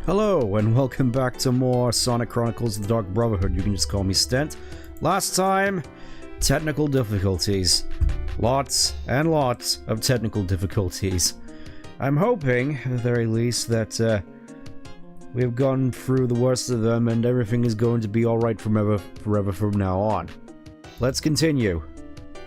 Hello, and welcome back to more Sonic Chronicles: The Dark Brotherhood. You can just call me Stent. Last time, technical difficulties. Lots and lots of technical difficulties. I'm hoping, at the very least, that we've gone through the worst of them and everything is going to be alright forever from now on. Let's continue.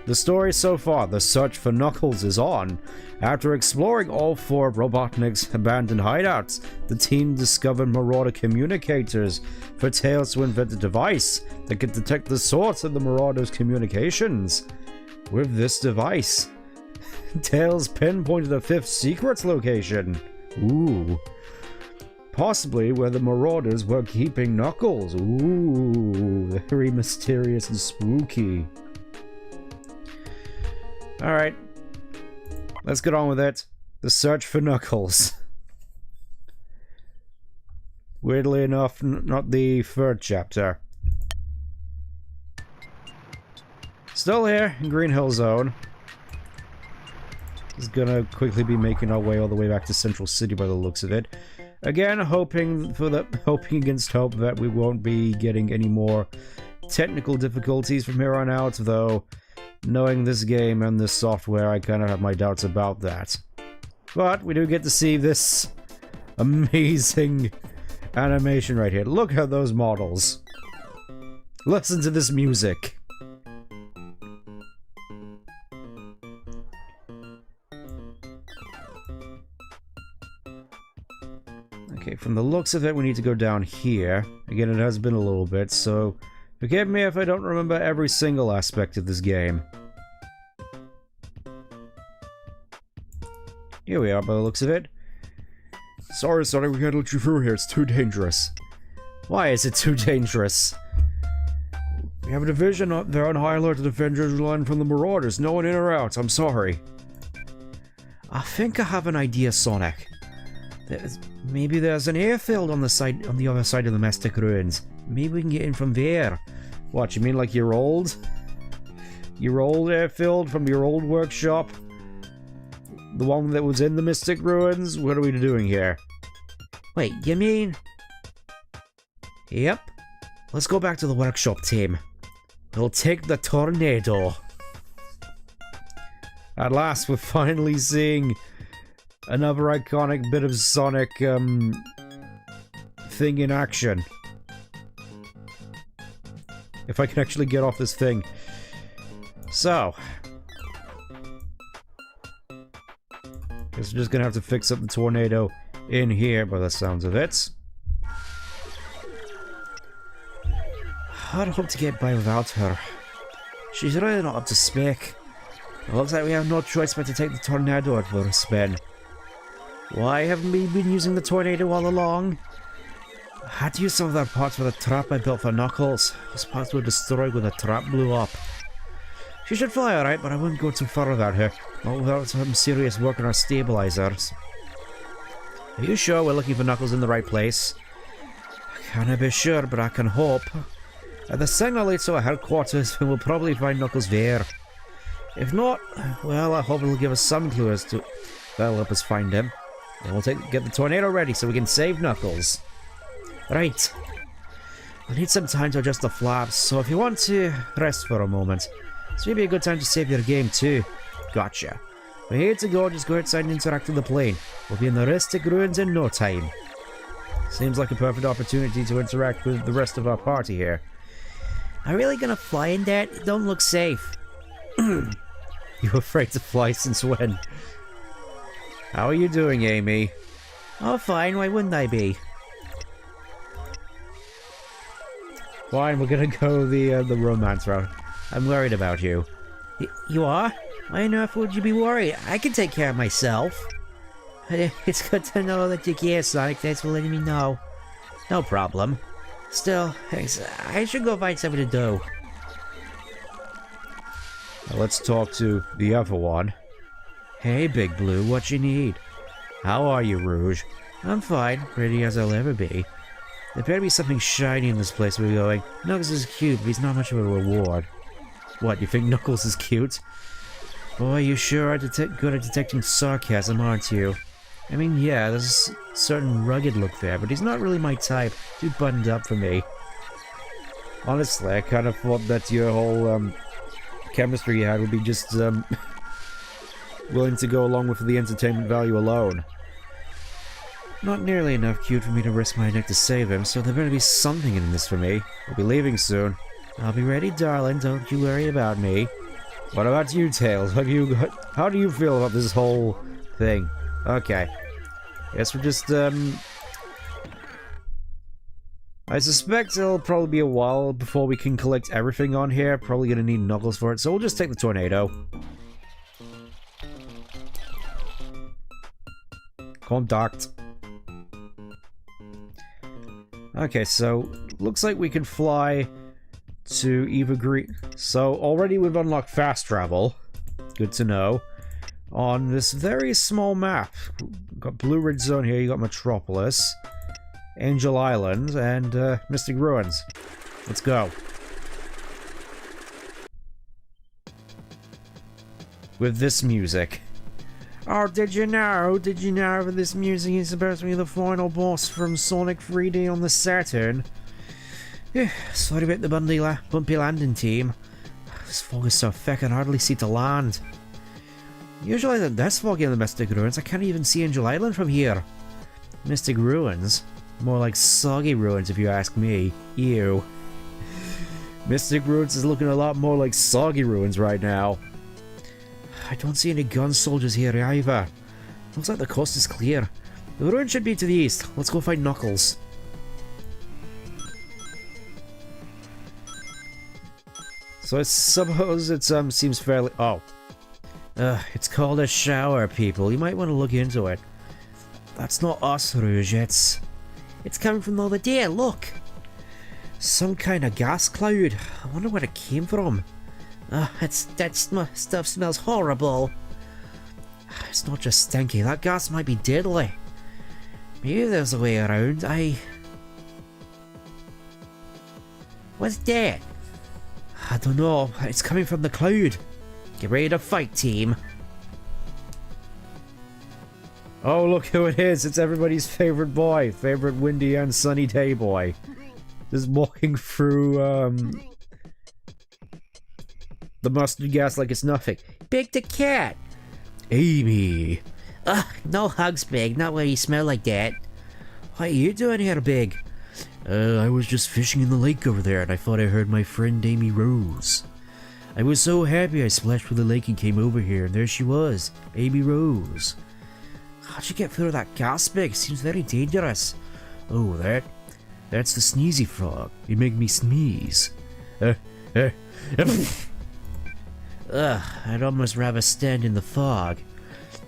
The story so far: the search for Knuckles is on. After exploring all four of Robotnik's abandoned hideouts, the team discovered Marauder communicators for Tails to invent a device that could detect the source of the Marauder's communications. With this device, Tails pinpointed a fifth secret location. Ooh. Possibly where the Marauders were keeping Knuckles. Ooh, very mysterious and spooky. Alright. Let's get on with it. The search for Knuckles. Weirdly enough, not the third chapter. Still here in Green Hill Zone. Just gonna quickly be making our way all the way back to Central City by the looks of it. Again, hoping against hope that we won't be getting any more technical difficulties from here on out, though knowing this game and this software, I kind of have my doubts about that. But we do get to see this amazing animation right here. Look at those models. Listen to this music. Okay, from the looks of it, we need to go down here. Again, it has been a little bit, so forgive me if I don't remember every single aspect of this game. Here we are by the looks of it. Sorry, Sonic, we can't let you through here. It's too dangerous. Why is it too dangerous? We have a division up there on high alert to defend your line from the Marauders. No one in or out. I'm sorry. I think I have an idea, Sonic. Maybe there's an airfield on the other side of the Mystic Ruins. Maybe we can get in from there. What, you mean like your old airfield from your old workshop? The one that was in the Mystic Ruins? What are we doing here? Wait, you mean? Yep. Let's go back to the workshop, team. We'll take the tornado. At last, we're finally seeing another iconic bit of Sonic, thing in action. If I can actually get off this thing. So. Guess we're just gonna have to fix up the tornado in here by the sounds of it. I'd hope to get by without her. She's really not up to spec. It looks like we have no choice but to take the tornado out for a spin. Why haven't we been using the tornado all along? I had to use some of their parts for the trap I built for Knuckles. Those parts were destroyed when the trap blew up. She should fly alright, but I wouldn't go too far without her. Not without some serious work on our stabilizers. Are you sure we're looking for Knuckles in the right place? I can't be sure, but I can hope. At the signal leads to our headquarters, we'll probably find Knuckles there. If not, well, I hope it'll give us some clue as to that'll help us find him. Then we'll get the tornado ready so we can save Knuckles. Right. We'll need some time to adjust the flaps, so if you want to rest for a moment, this may be a good time to save your game too. Gotcha. We're here to go, just go outside and interact with the plane. We'll be in the Mystic Ruins in no time. Seems like a perfect opportunity to interact with the rest of our party here. Are you really gonna fly in that? It don't look safe. You afraid to fly since when? How are you doing, Amy? Oh, fine. Why wouldn't I be? Fine, we're gonna go the romance route. I'm worried about you. You are? Why on earth would you be worried? I can take care of myself. It's good to know that you care, Sonic. Thanks for letting me know. No problem. Still, thanks. I should go find something to do. Now let's talk to the other one. Hey, Big Blue, what you need? How are you, Rouge? I'm fine, pretty as I'll ever be. There better be something shiny in this place we're going. Knuckles is cute, but he's not much of a reward. What, you think Knuckles is cute? Boy, you sure are good at detecting sarcasm, aren't you? I mean, yeah, there's a certain rugged look there, but he's not really my type. Too buttoned up for me. Honestly, I kind of thought that your whole, chemistry you had would be just, willing to go along with the entertainment value alone. Not nearly enough cute for me to risk my neck to save him, so there better be something in this for me. We'll be leaving soon. I'll be ready, darling, don't you worry about me. What about you, Tails? How do you feel about this whole thing? Okay. Guess we're just, I suspect it'll probably be a while before we can collect everything on here. Probably gonna need Knuckles for it, so we'll just take the tornado. Contact. Okay, so looks like we can fly to either green. So already we've unlocked fast travel. Good to know. On this very small map, we've got Blue Ridge Zone here. You got Metropolis, Angel Island, and Mystic Ruins. Let's go. With this music. Oh, did you know that this music is supposed to be the final boss from Sonic 3D on the Saturn? Sorry about the bumpy landing, team. This fog is so thick I can hardly see to land. Usually this foggy in the Mystic Ruins, I can't even see Angel Island from here. Mystic Ruins? More like soggy ruins if you ask me. Ew. Mystic Ruins is looking a lot more like soggy ruins right now. I don't see any gun soldiers here either. Looks like the coast is clear. The ruin should be to the east. Let's go find Knuckles. So I suppose it seems fairly... Oh. It's called a shower, people. You might want to look into it. That's not us, Rouge. It's coming from the other day. Look. Some kind of gas cloud. I wonder where it came from. That stuff smells horrible. It's not just stinky, that gas might be deadly. Maybe there's a way around. What's that? I don't know, it's coming from the cloud. Get ready to fight, team. Oh, look who it is. It's everybody's favorite boy. Favorite windy and sunny day boy. Just walking through, the mustard gas like it's nothing. Big the cat! Amy! Ugh, no hugs, Big. Not when you smell like that. What are you doing here, Big? I was just fishing in the lake over there and I thought I heard my friend Amy Rose. I was so happy I splashed through the lake and came over here and there she was. Amy Rose. How'd you get through that gas, Big? Seems very dangerous. Oh, that's the sneezy frog. It make me sneeze. Ugh, I'd almost rather stand in the fog.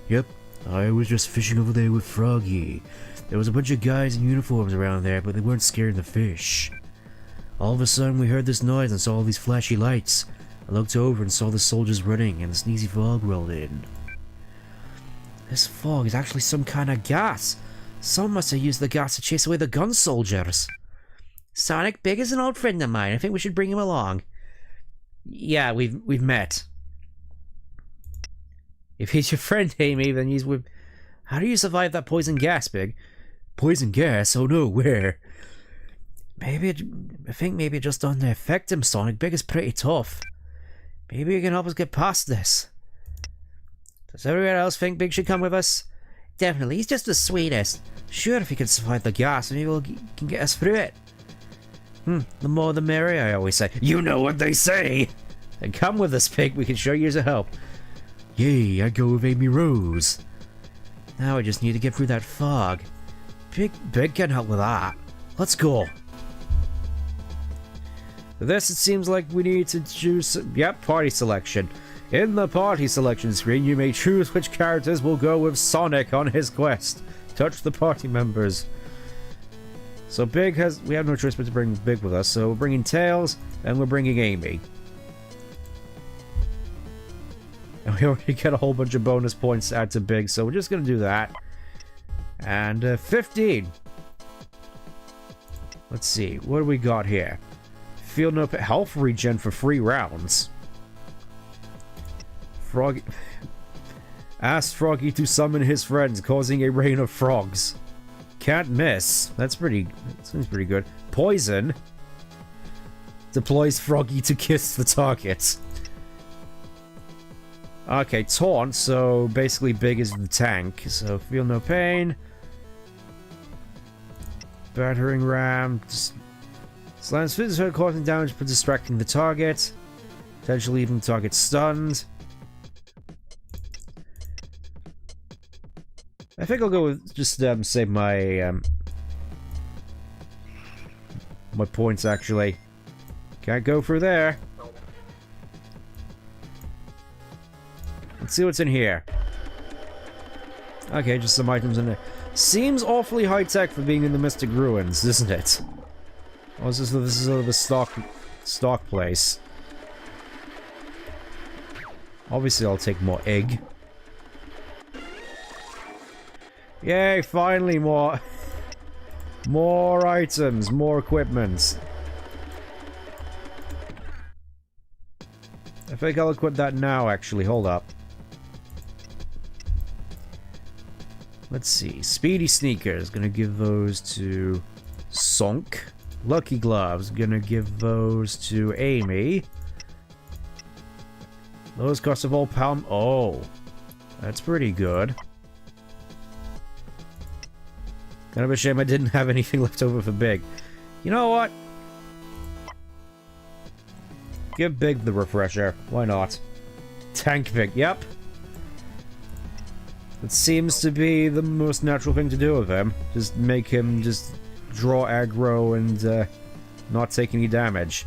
Yep, I was just fishing over there with Froggy. There was a bunch of guys in uniforms around there, but they weren't scaring the fish. All of a sudden we heard this noise and saw all these flashy lights. I looked over and saw the soldiers running and the sneezy fog rolled in. This fog is actually some kind of gas. Someone must have used the gas to chase away the gun soldiers. Sonic, Big is an old friend of mine. I think we should bring him along. Yeah, we've met. If he's your friend, Amy, then he's with... How do you survive that poison gas, Big? Poison gas? Oh no, where? I think maybe it just doesn't affect him, Sonic. Big is pretty tough. Maybe you can help us get past this. Does everyone else think Big should come with us? Definitely, he's just the sweetest. Sure, if he can survive the gas, maybe can get us through it. The more the merrier, I always say. You know what they say! Then come with us, Pig, we can show you the help. Yay, I go with Amy Rose. Now I just need to get through that fog. Big can help with that. Let's go. For this, it seems like we need to choose... Yep, party selection. In the party selection screen, you may choose which characters will go with Sonic on his quest. Touch the party members. So Big has... We have no choice but to bring Big with us, so we're bringing Tails, and we're bringing Amy. And we already get a whole bunch of bonus points to add to Big, so we're just gonna do that. And 15. Let's see, what do we got here? Field up health regen for 3 rounds. Frog... Asked Froggy to summon his friends, causing a rain of frogs. Can't miss. That seems pretty good. Poison. Deploys Froggy to kiss the target. Okay, taunt, so basically big is the tank. So feel no pain. Battering ram. Slams physical causing damage but distracting the target. Potentially leaving the target stunned. I think I'll go with just save my my points actually. Can't go through there. Let's see what's in here. Okay, just some items in there. Seems awfully high-tech for being in the Mystic Ruins, isn't it? Oh, this is the stock place. Obviously, I'll take more egg. Yay, finally more items, more equipment. I think I'll equip that now, actually. Hold up. Let's see. Speedy Sneakers. Gonna give those to Sonk. Lucky Gloves. Gonna give those to Amy. Lowest cost of all palm. Oh. That's pretty good. Kind of a shame I didn't have anything left over for Big. You know what? Give Big the refresher. Why not? Tank Big. Yep. It seems to be the most natural thing to do with him. Just make him just draw aggro and not take any damage.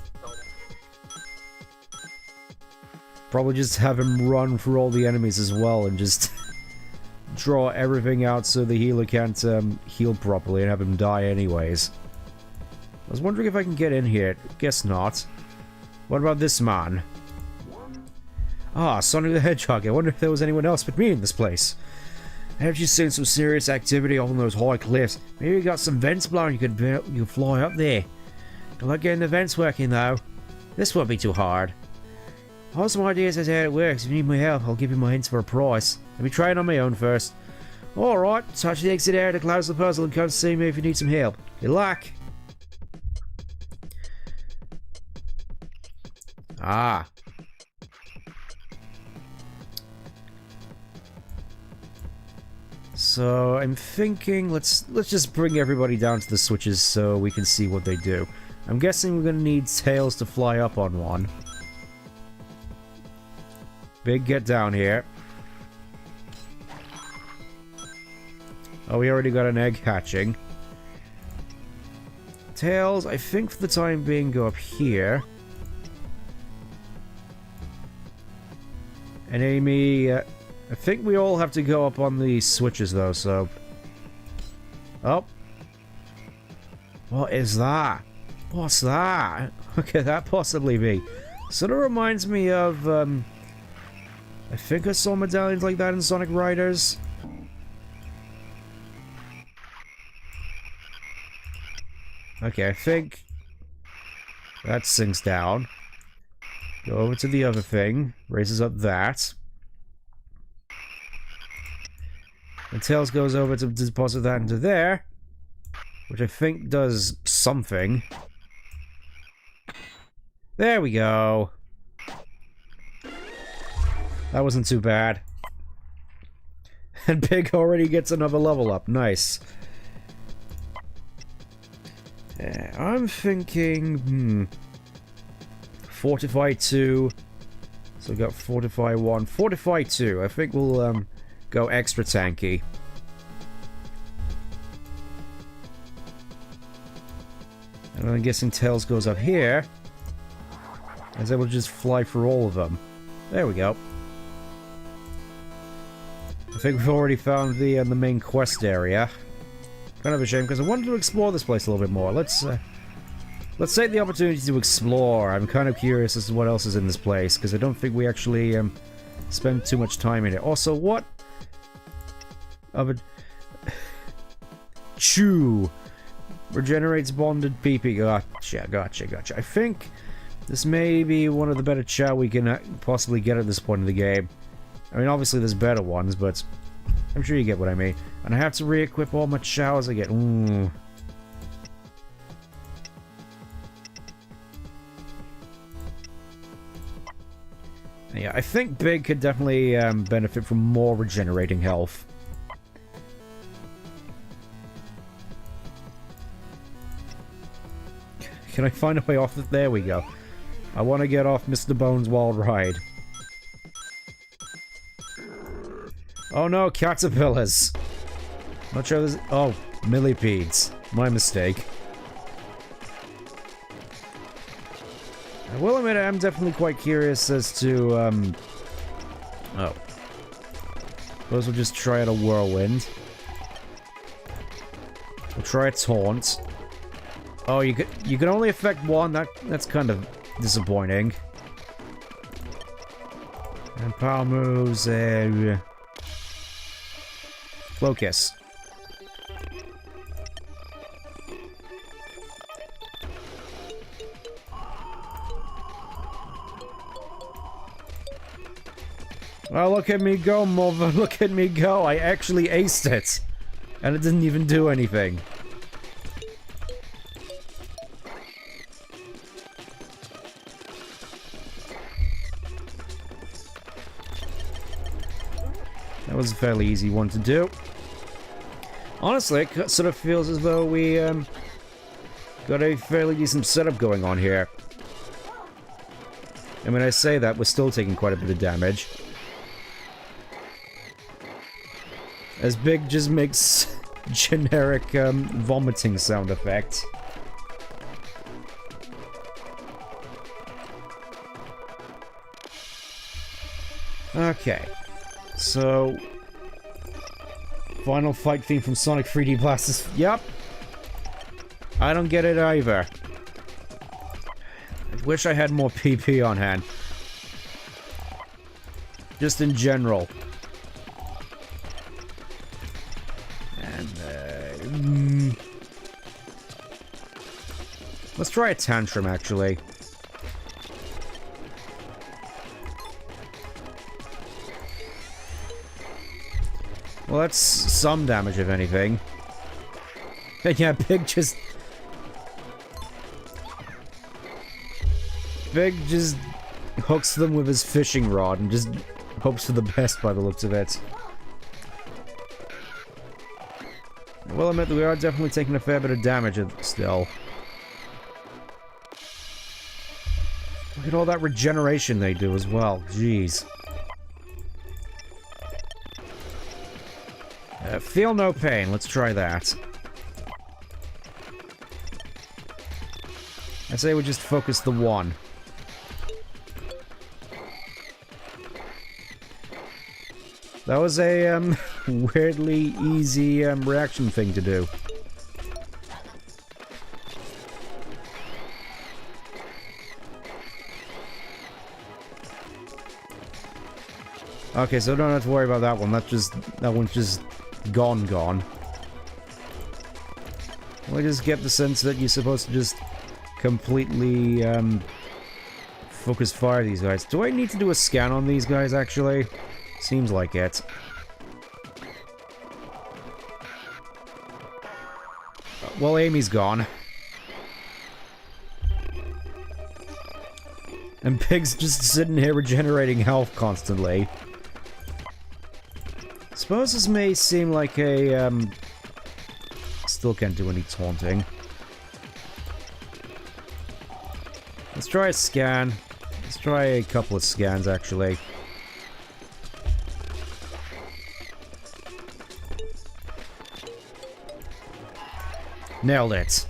Probably just have him run through all the enemies as well and just draw everything out so the healer can't heal properly and have him die anyways. I was wondering if I can get in here. Guess not. What about this man? Ah, Sonic the Hedgehog. I wonder if there was anyone else but me in this place. Have you seen some serious activity on those high cliffs? Maybe you got some vents blowing, you could fly up there. Good luck getting the vents working though. This won't be too hard. I have some ideas as to how it works. If you need my help, I'll give you my hints for a price. Let me try it on my own first. Alright, touch the exit area to close the puzzle and come see me if you need some help. Good luck! Ah. So, I'm thinking, let's just bring everybody down to the switches so we can see what they do. I'm guessing we're gonna need Tails to fly up on one. Big, get down here. Oh, we already got an egg hatching. Tails, I think for the time being, go up here. And Amy, I think we all have to go up on the switches though, so... Oh. What is that? What's that? What could that possibly be? Sort of reminds me of, I think I saw medallions like that in Sonic Riders. Okay, I think that sinks down. Go over to the other thing. Raises up that. And Tails goes over to deposit that into there. Which I think does something. There we go. That wasn't too bad. And Pig already gets another level up. Nice. Yeah, I'm thinking... Fortify 2. So we got Fortify 1. Fortify 2. I think we'll go extra tanky. And I'm guessing Tails goes up here. I was able to just fly through all of them. There we go. I think we've already found the main quest area. Kind of a shame because I wanted to explore this place a little bit more. Let's take the opportunity to explore. I'm kind of curious as to what else is in this place because I don't think we actually spend too much time in it. Also, what of a chew regenerates bonded PP. Gotcha. I think this may be one of the better chow we can possibly get at this point in the game. I mean, obviously there's better ones, but I'm sure you get what I mean. And I have to re-equip all my showers again. Ooh. Yeah, I think Big could definitely benefit from more regenerating health. Can I find a way off? There we go. I want to get off Mr. Bones' wild ride. Oh no, caterpillars! Not sure there's... Oh, millipedes. My mistake. I will admit I am definitely quite curious as to, Oh. Suppose we'll just try out a whirlwind. We'll try a taunt. Oh, you can only affect one? That's kind of disappointing. And power moves, Focus. Oh, look at me go, mother. Look at me go. I actually aced it. And it didn't even do anything. That was a fairly easy one to do. Honestly, it sort of feels as though we got a fairly decent setup going on here. I mean, I say that, we're still taking quite a bit of damage. As Big just makes generic vomiting sound effects. Okay. So, final fight theme from Sonic 3D Blast is... Yep. I don't get it either. I wish I had more PP on hand. Just in general. And, let's try a tantrum, actually. Well, that's some damage, if anything. And yeah, Big just hooks them with his fishing rod and just hopes for the best by the looks of it. I will admit that we are definitely taking a fair bit of damage still. Look at all that regeneration they do as well. Jeez. Feel no pain. Let's try that. I say we just focus the one. That was a weirdly easy reaction thing to do. Okay, so don't have to worry about that one. That one's just gone. I just get the sense that you're supposed to just completely focus fire these guys. Do I need to do a scan on these guys, actually? Seems like it. Well, Amy's gone. And Pig's just sitting here regenerating health constantly. Suppose this may seem like a, still can't do any taunting. Let's try a scan. Let's try a couple of scans, actually. Nailed it.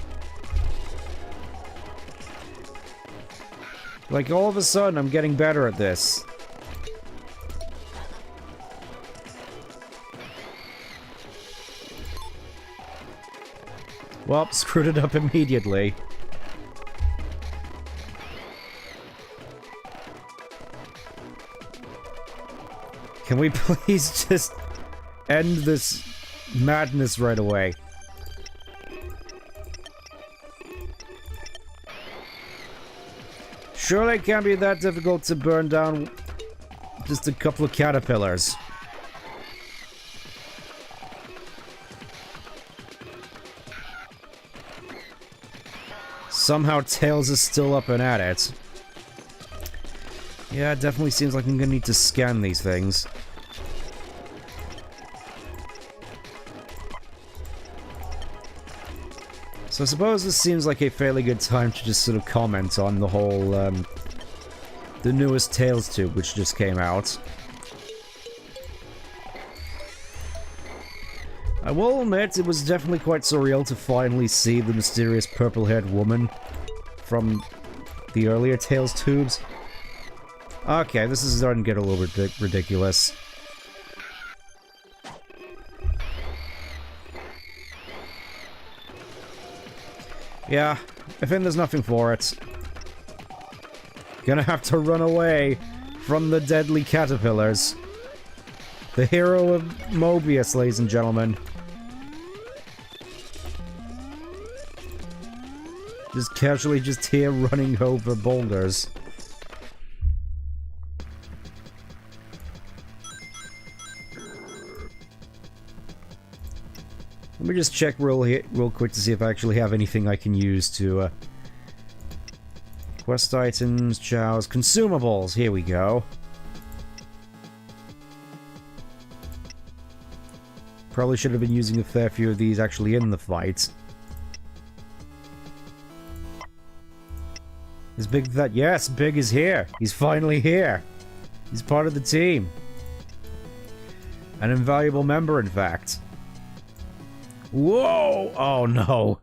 Like, all of a sudden, I'm getting better at this. Well, screwed it up immediately. Can we please just end this madness right away? Surely it can't be that difficult to burn down just a couple of caterpillars. Somehow Tails is still up and at it. Yeah, it definitely seems like I'm gonna need to scan these things. So I suppose this seems like a fairly good time to just sort of comment on the whole, the newest Tails tube, which just came out. I will admit, it was definitely quite surreal to finally see the mysterious purple-haired woman from the earlier Tails tubes. Okay, this is starting to get a little bit ridiculous. Yeah, I think there's nothing for it. Gonna have to run away from the deadly caterpillars. The hero of Mobius, ladies and gentlemen. Just casually just here running over boulders. Let me just check real quick to see if I actually have anything I can use to, quest items, chows, consumables, here we go. Probably should have been using a fair few of these actually in the fight. Is Big that? Yes, Big is here. He's finally here. He's part of the team. An invaluable member, in fact. Whoa! Oh no.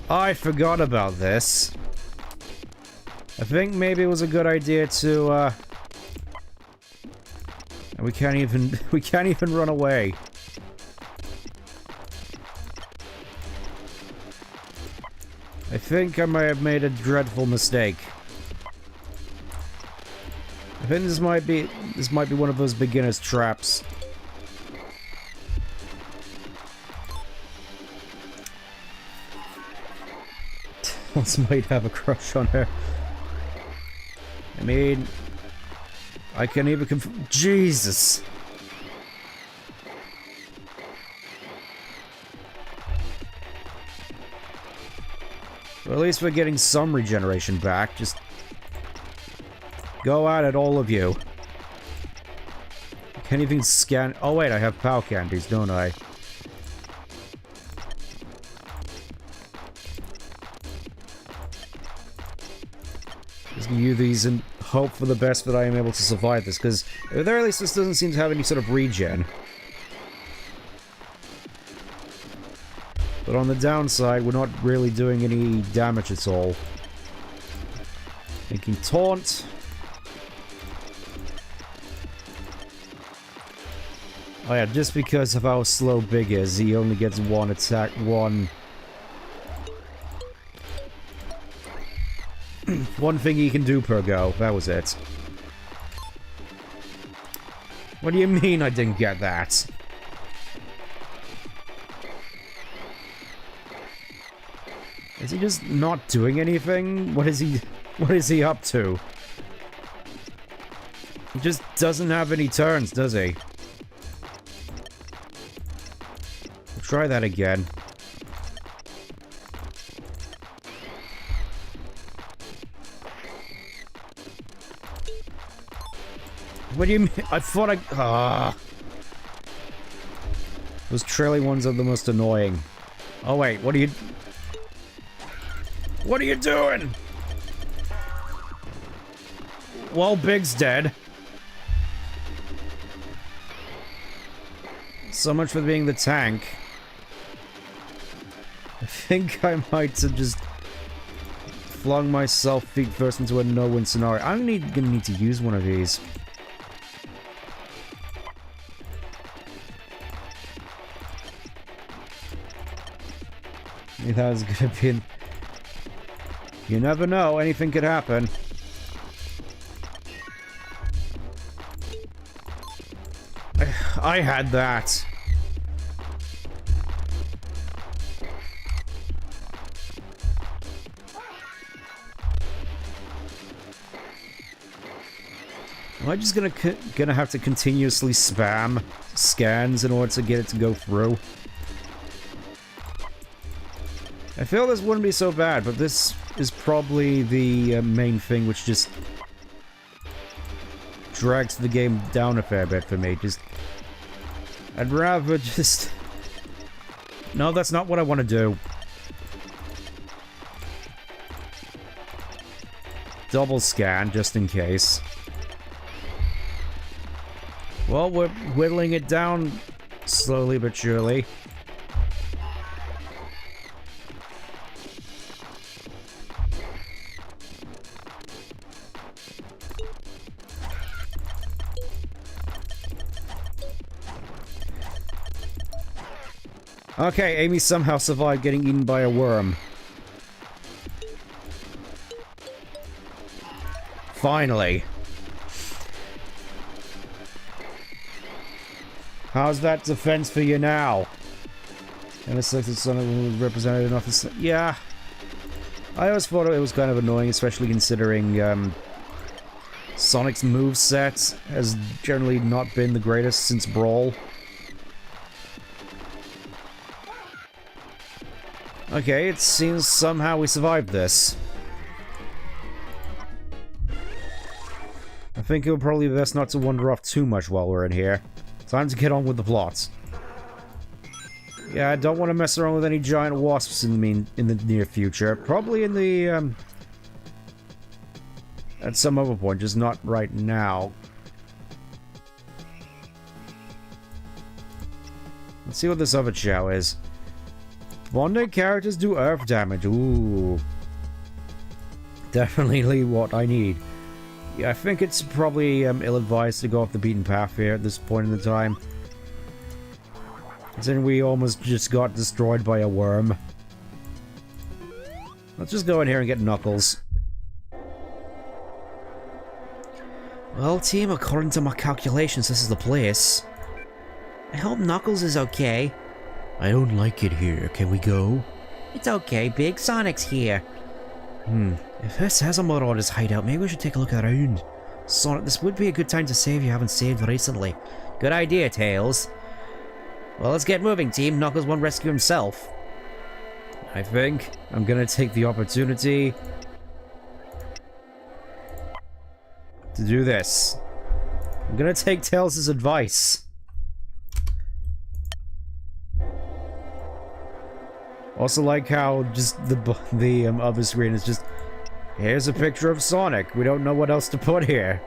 I forgot about this. I think maybe it was a good idea to, we can't even run away. I think I might have made a dreadful mistake. I think this might be one of those beginner's traps. Tails might have a crush on her. I mean, I can even Jesus! Well, at least we're getting some regeneration back. Just go at it, all of you. Can't even scan. Oh wait, I have POW candies, don't I? Just use these and hope for the best that I am able to survive this, because at the very least this doesn't seem to have any sort of regen. But on the downside, we're not really doing any damage at all. Making taunt. Oh yeah, just because of how slow Big is, he only gets one attack, one thing he can do per go. That was it. What do you mean I didn't get that? Is he just not doing anything? What is he up to? He just doesn't have any turns, does he? We'll try that again. What do you mean? I thought those trailing ones are the most annoying. Oh wait, what are you doing? Well, Big's dead. So much for being the tank. I think I might have just flung myself feet first into a no-win scenario. I'm gonna need to use one of these. That was gonna be... You never know, anything could happen. I had that. Am I just gonna have to continuously spam scans in order to get it to go through? I feel this wouldn't be so bad, but this is probably the main thing which just drags the game down a fair bit for me. I'd rather just... No, that's not what I want to do. Double scan, just in case. Well, we're whittling it down slowly but surely. Okay, Amy somehow survived getting eaten by a worm. Finally. How's that defense for you now? And it's like the son of was represented enough as... Yeah. I always thought it was kind of annoying, especially considering Sonic's moveset has generally not been the greatest since Brawl. Okay, it seems somehow we survived this. I think it would probably be best not to wander off too much while we're in here. Time to get on with the plot. Yeah, I don't want to mess around with any giant wasps in the near future. Probably in the, at some other point, just not right now. Let's see what this other chow is. Bonding characters do earth damage. Ooh. Definitely what I need. Yeah, I think it's probably ill-advised to go off the beaten path here at this point in the time. Considering we almost just got destroyed by a worm. Let's just go in here and get Knuckles. Well, team, according to my calculations, this is the place. I hope Knuckles is okay. I don't like it here. Can we go? It's okay, Big. Sonic's here. If this has a Marauder's hideout, maybe we should take a look around. Sonic, this would be a good time to save you haven't saved recently. Good idea, Tails. Well, let's get moving, team. Knuckles won't rescue himself. I think I'm gonna take the opportunity to do this. I'm gonna take Tails' advice. Also like how just the other screen is just, here's a picture of Sonic. We don't know what else to put here.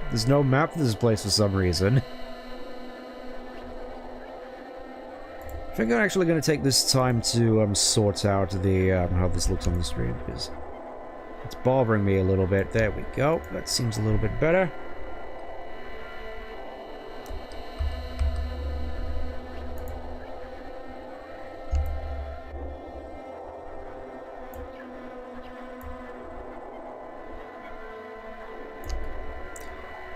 There's no map to this place for some reason. I think I'm actually going to take this time to sort out the how this looks on the screen, because it's bothering me a little bit. There we go. That seems a little bit better.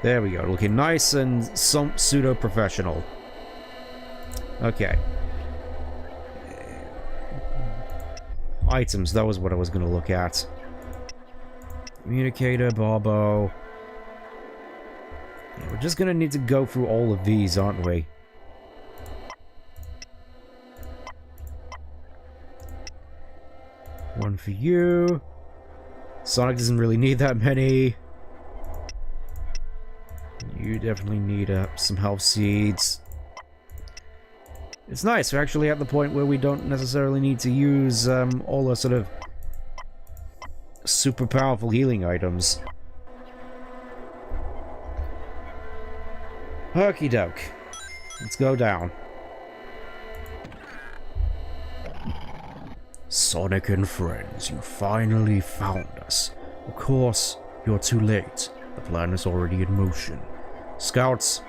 There we go, looking nice and some pseudo-professional. Okay. Items, that was what I was going to look at. Communicator, Bobo. Yeah, we're just going to need to go through all of these, aren't we? One for you. Sonic doesn't really need that many. You definitely need some health seeds. It's nice, we're actually at the point where we don't necessarily need to use all the sort of super powerful healing items. Herky doke. Let's go down. Sonic and friends, you finally found us. Of course, you're too late. The plan is already in motion. Scouts,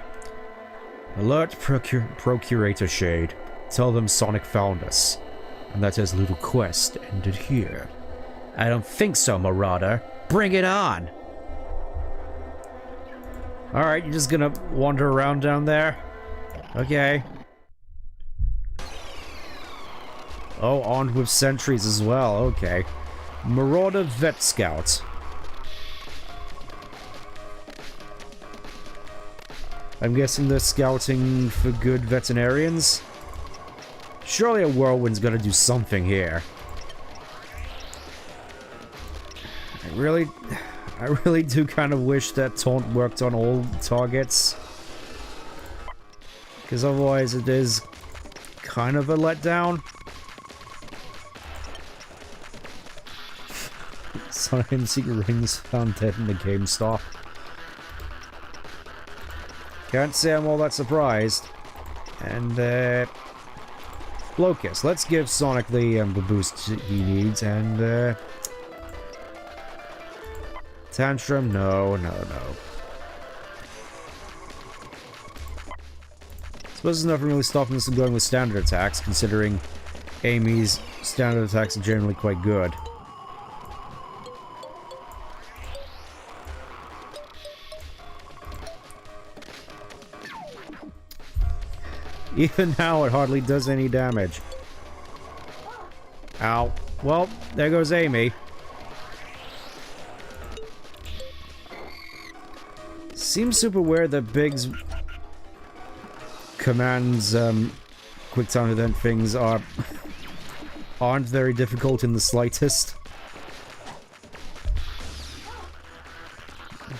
alert Procurator Shade. Tell them Sonic found us, and that his little quest ended here. I don't think so, Marauder. Bring it on! Alright, you're just gonna wander around down there? Okay. Oh, armed with sentries as well, okay. Marauder Vet Scout. I'm guessing they're scouting for good veterinarians. Surely a whirlwind's gonna do something here. I really do kind of wish that taunt worked on all targets. Because otherwise it is kind of a letdown. Sonic seeking rings found dead in the GameStop. Can't say I'm all that surprised. And, Locust. Let's give Sonic the boost he needs, and, Tantrum? No. Suppose there's nothing really stopping us from going with standard attacks, considering Amy's standard attacks are generally quite good. Even now, it hardly does any damage. Ow. Well, there goes Amy. Seems super weird that Big's commands, quick time event things aren't very difficult in the slightest. It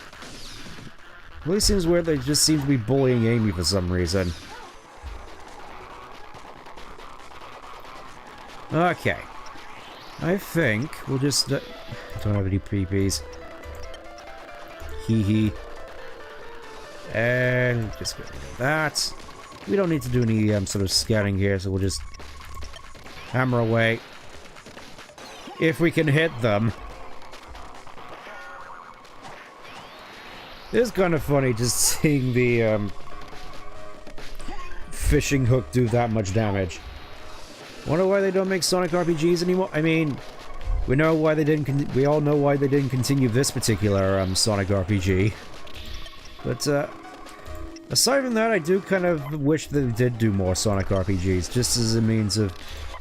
really seems weird they just seem to be bullying Amy for some reason. Okay. I think we'll just... don't have any PPs. Hee hee. And just get rid of that. We don't need to do any sort of scouting here, so we'll just hammer away. If we can hit them. It's kind of funny just seeing the fishing hook do that much damage. Wonder why they don't make Sonic RPGs anymore? I mean, we know why they didn't. We all know why they didn't continue this particular Sonic RPG. But aside from that, I do kind of wish that they did do more Sonic RPGs, just as a means of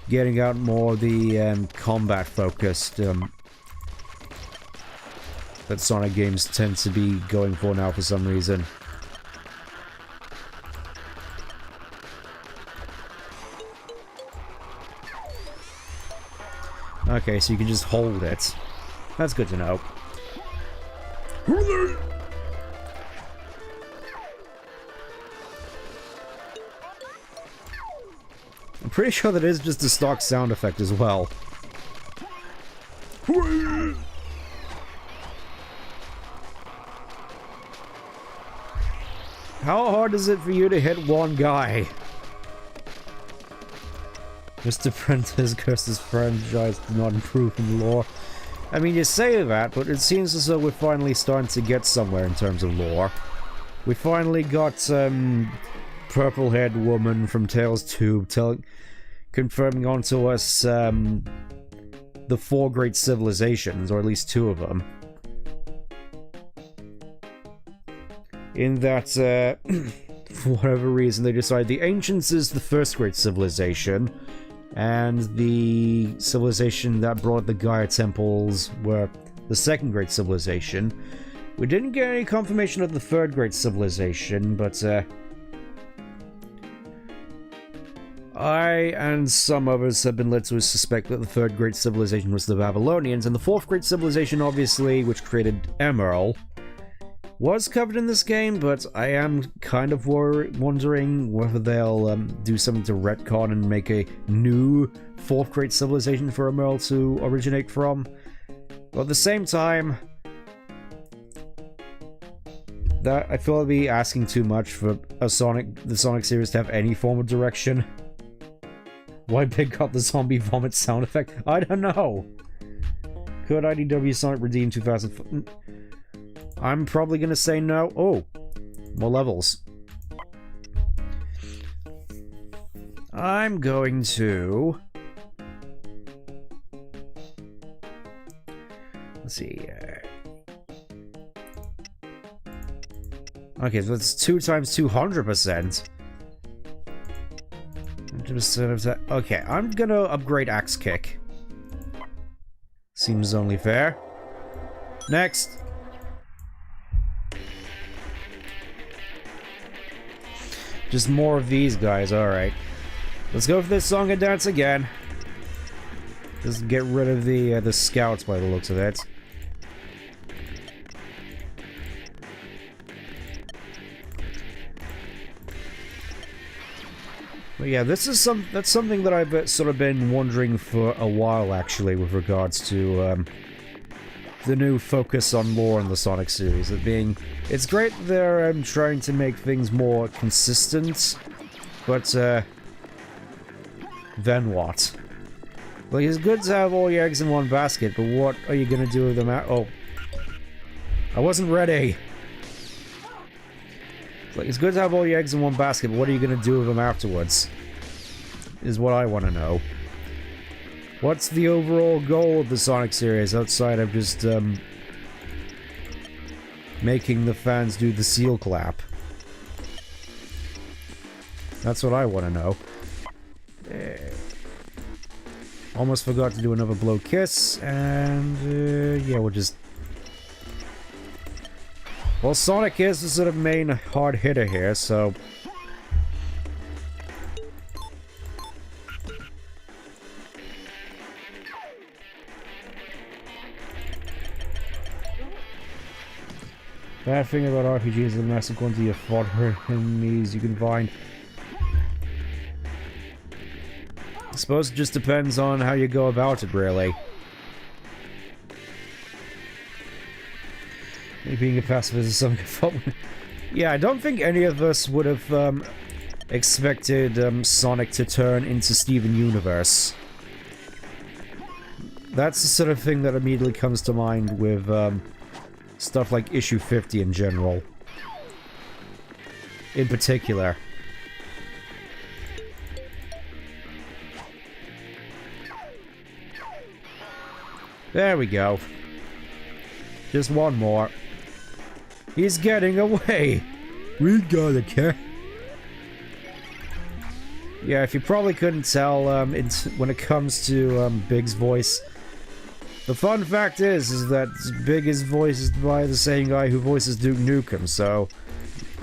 getting out more of the combat focused that Sonic games tend to be going for now for some reason. Okay, so you can just hold it. That's good to know. I'm pretty sure that is just a stock sound effect as well. How hard is it for you to hit one guy? Mr. Prentice Curse's franchise did not improve in lore. I mean, you say that, but it seems as though we're finally starting to get somewhere in terms of lore. We finally got purple-haired woman from Tales 2 confirming onto us the 4 great civilizations, or at least 2 of them. In that, for whatever reason, they decided the Ancients is the first great civilization, and the civilization that brought the Gaia temples were the second great civilization. We didn't get any confirmation of the third great civilization, but I and some others have been led to suspect that the third great civilization was the Babylonians, and the fourth great civilization, obviously, which created Emerald, was covered in this game, but I am kind of wondering whether they'll do something to retcon and make a new fourth great civilization for Emerald to originate from. But at the same time, that I feel I'd be asking too much for the Sonic series to have any form of direction. Why pick up the zombie vomit sound effect? I don't know. Could IDW Sonic redeem 2000? I'm probably gonna say no. Oh, more levels. I'm going to... Let's see. Okay, so that's 2 times 200%. Okay, I'm gonna upgrade Axe Kick. Seems only fair. Next. Just more of these guys, alright. Let's go for this song and dance again. Just get rid of the scouts by the looks of it. But yeah, this is that's something that I've sort of been wondering for a while, actually, with regards to the new focus on lore in the Sonic series. It's great they're trying to make things more consistent, but then what? Like, it's good to have all your eggs in one basket, but what are you gonna do with them oh. I wasn't ready! Like, it's good to have all your eggs in one basket, but what are you gonna do with them afterwards? Is what I want to know. What's the overall goal of the Sonic series outside of just, making the fans do the seal clap? That's what I want to know. Almost forgot to do another blow kiss, and, yeah, we'll just... Well, Sonic is the sort of main hard hitter here, so... Bad thing about RPGs is the massive quantity of fodder enemies you can find. I suppose it just depends on how you go about it, really. Me being a pacifist is something fun. Yeah, I don't think any of us would have expected Sonic to turn into Steven Universe. That's the sort of thing that immediately comes to mind with stuff like issue 50 in general. In particular. There we go. Just one more. He's getting away! We got a cat. Yeah, if you probably couldn't tell, when it comes to Big's voice, the fun fact is that Big is voiced by the same guy who voices Duke Nukem, so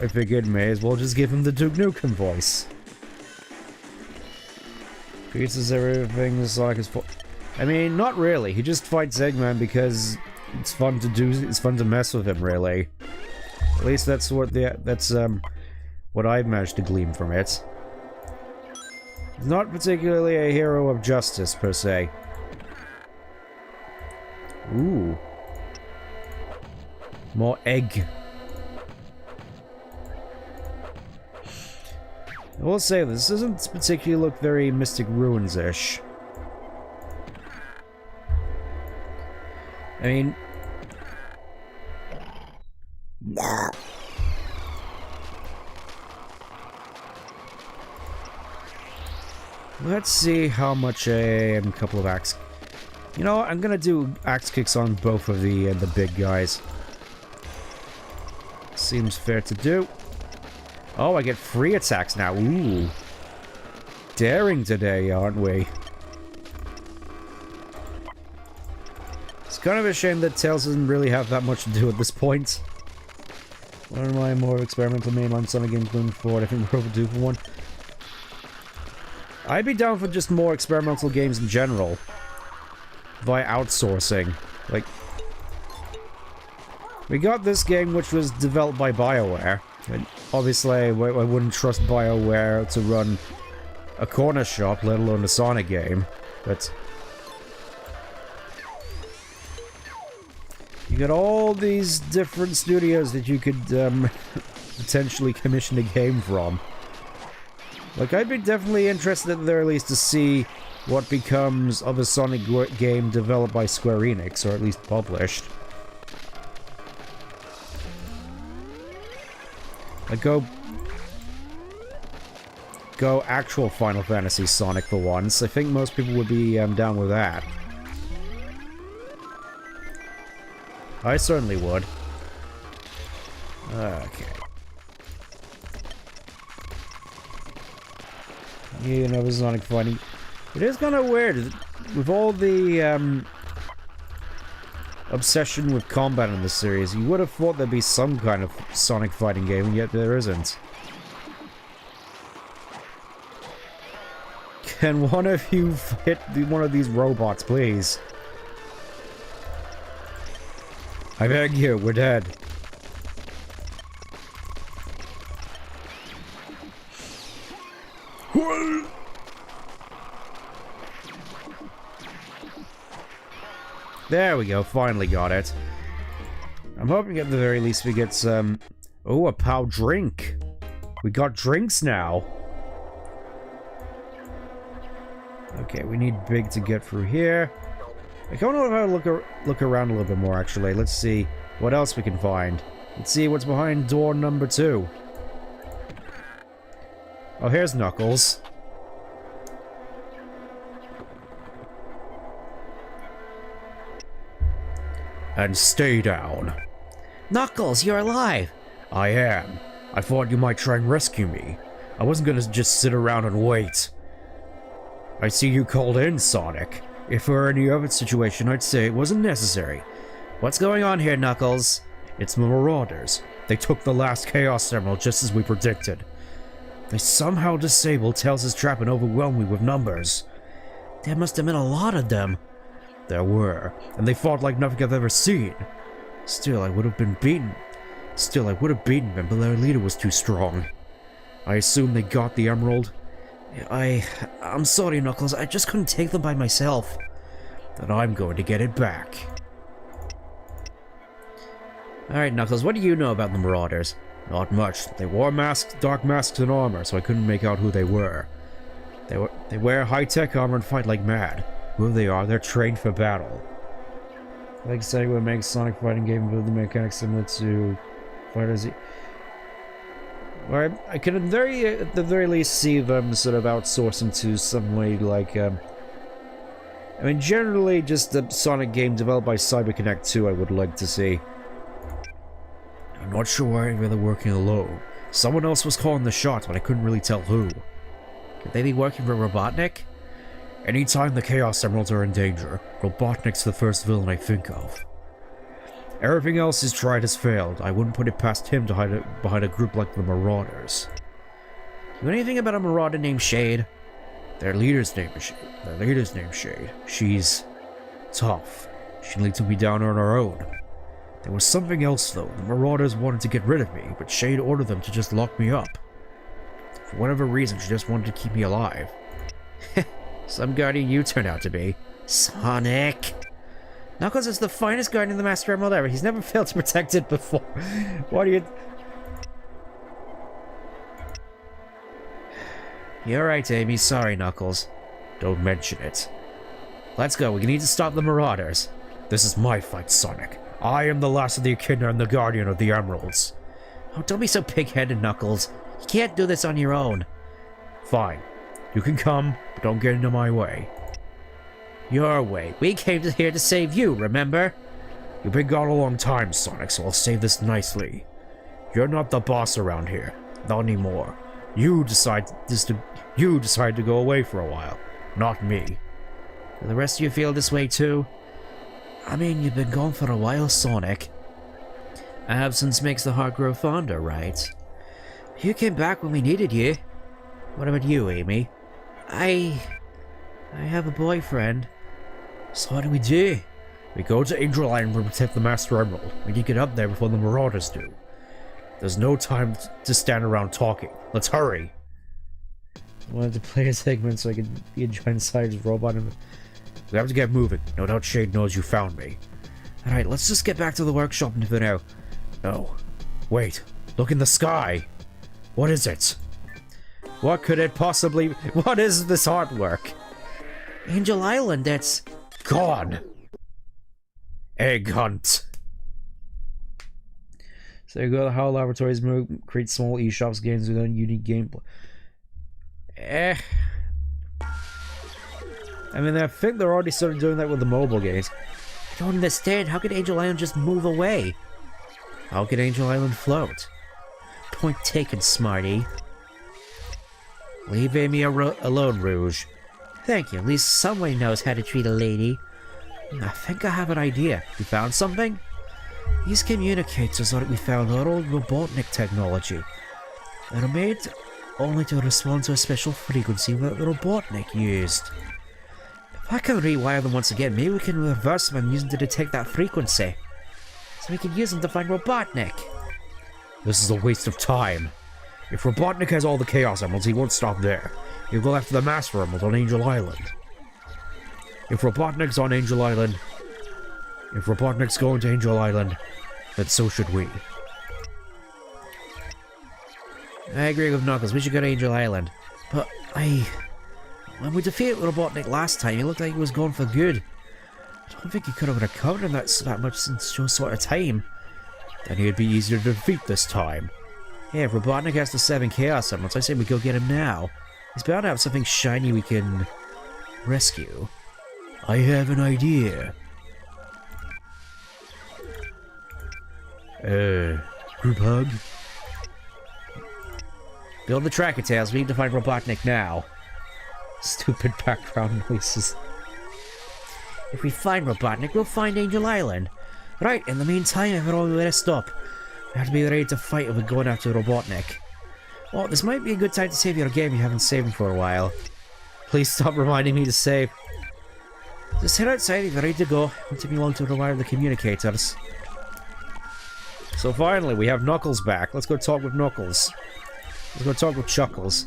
I figured may as well just give him the Duke Nukem voice. Pieces everything Sonic is for. I mean, not really. He just fights Eggman because it's fun to do. It's fun to mess with him, really. At least that's what what I've managed to glean from it. He's not particularly a hero of justice per se. Ooh. More egg. I will say this doesn't particularly look very Mystic Ruins-ish. I mean... Let's see how much a couple of axe... You know what, I'm gonna do axe kicks on both of the big guys. Seems fair to do. Oh, I get free attacks now. Ooh. Daring today, aren't we? It's kind of a shame that Tails doesn't really have that much to do at this point. One of my more experimental mainline Sonic games going forward, I think we're overdue for one. I'd be down for just more experimental games in general. Via outsourcing. Like, we got this game which was developed by Bioware. And obviously, I wouldn't trust Bioware to run a corner shop, let alone a Sonic game. But you got all these different studios that you could potentially commission a game from. Like, I'd be definitely interested at the very least to see what becomes of a Sonic game developed by Square Enix, or at least published. Like, go actual Final Fantasy Sonic for once. I think most people would be down with that. I certainly would. Okay. Yeah, another Sonic fighting. It is kind of weird, with all the obsession with combat in the series, you would have thought there'd be some kind of Sonic fighting game, and yet there isn't. Can one of you hit one of these robots, please? I beg you, we're dead. There we go, finally got it. I'm hoping at the very least we get some... Oh, a POW drink. We got drinks now. Okay, we need Big to get through here. I don't know how to look around a little bit more, actually. Let's see what else we can find. Let's see what's behind door number 2. Oh, here's Knuckles. And stay down. Knuckles, you're alive! I am. I thought you might try and rescue me. I wasn't gonna just sit around and wait. I see you called in, Sonic. If it were any other situation, I'd say it wasn't necessary. What's going on here, Knuckles? It's the Marauders. They took the last Chaos Emerald just as we predicted. They somehow disabled Tails' trap and overwhelmed me with numbers. There must have been a lot of them. There were, and they fought like nothing I've ever seen. Still, I would have been beaten. Still, I would have beaten them, but their leader was too strong. I assume they got the emerald. I'm sorry, Knuckles. I just couldn't take them by myself. Then I'm going to get it back. Alright, Knuckles, what do you know about the Marauders? Not much. They wore masks, dark masks and armor, so I couldn't make out who they were. They wear high-tech armor and fight like mad. Who they are, they're trained for battle. Like SEGA makes Sonic fighting game with the mechanics similar to Fighters. Or I could at the very least see them sort of outsourcing to some way like, I mean, generally just a Sonic game developed by CyberConnect 2 I would like to see. I'm not sure why they're working alone. Someone else was calling the shots, but I couldn't really tell who. Could they be working for Robotnik? Anytime the Chaos Emeralds are in danger, Robotnik's the first villain I think of. Everything else he's tried has failed. I wouldn't put it past him to hide behind a group like the Marauders. You know anything about a Marauder named Shade? Their leader's name is Shade. She's tough. She took me down on her own. There was something else though. The Marauders wanted to get rid of me, but Shade ordered them to just lock me up. For whatever reason, she just wanted to keep me alive. Some guardian you turned out to be. Sonic! Knuckles is the finest guardian of the Master Emerald ever. He's never failed to protect it before. What do you... You're right, Amy. Sorry, Knuckles. Don't mention it. Let's go. We need to stop the Marauders. This is my fight, Sonic. I am the last of the Echidna and the guardian of the Emeralds. Oh, don't be so pig-headed, Knuckles. You can't do this on your own. Fine. You can come, but don't get into my way. Your way. We came here to save you, remember? You've been gone a long time, Sonic, so I'll say this nicely. You're not the boss around here. Not anymore. You decide to go away for a while, not me. Do the rest of you feel this way too? I mean, you've been gone for a while, Sonic. Absence makes the heart grow fonder, right? You came back when we needed you. What about you, Amy? I have a boyfriend. So what do? We go to Angel Island to protect the Master Emerald. We need to get up there before the Marauders do. There's no time to stand around talking. Let's hurry. I wanted to play a segment so I could be a giant-sized robot. We have to get moving. No doubt Shade knows you found me. Alright, let's just get back to the workshop and for now. No. Wait. Look in the sky. What is it? What could it possibly... What is this artwork? Angel Island, it's... gone. Egg hunt. So you go to HAL Laboratories, create small eShops games with a unique gameplay. I mean, I think they're already started doing that with the mobile games. I don't understand. How could Angel Island just move away? How could Angel Island float? Point taken, Smarty. Leave Amy alone, Rouge. Thank you. At least someone knows how to treat a lady. I think I have an idea. You found something? These communicators are we found our old Robotnik technology. They're made only to respond to a special frequency that the Robotnik used. If I can rewire them once again, maybe we can reverse them and use them to detect that frequency. So we can use them to find Robotnik. This is a waste of time. If Robotnik has all the Chaos Emeralds, he won't stop there. He'll go after the Master Emerald on Angel Island. If Robotnik's on Angel Island, if Robotnik's going to Angel Island, then so should we. I agree with Knuckles, we should go to Angel Island. But when we defeated Robotnik last time, he looked like he was gone for good. I don't think he could have recovered in that much in so sort of time. Then he'd be easier to defeat this time. Hey, if Robotnik has the 7 Chaos Emeralds, I say we go get him now. He's bound to have something shiny we can rescue. I have an idea. Group hug? Build the tracker tails, we need to find Robotnik now. Stupid background noises. If we find Robotnik, we'll find Angel Island. Right, in the meantime, if we're all rest up, we have to be ready to fight if we're going after Robotnik. Oh, this might be a good time to save your game you haven't saved for a while. Please stop reminding me to save. Just head outside if you're ready to go. It won't take me long to rewire the communicators. So finally, we have Knuckles back. Let's go talk with Knuckles. Let's go talk with Chuckles.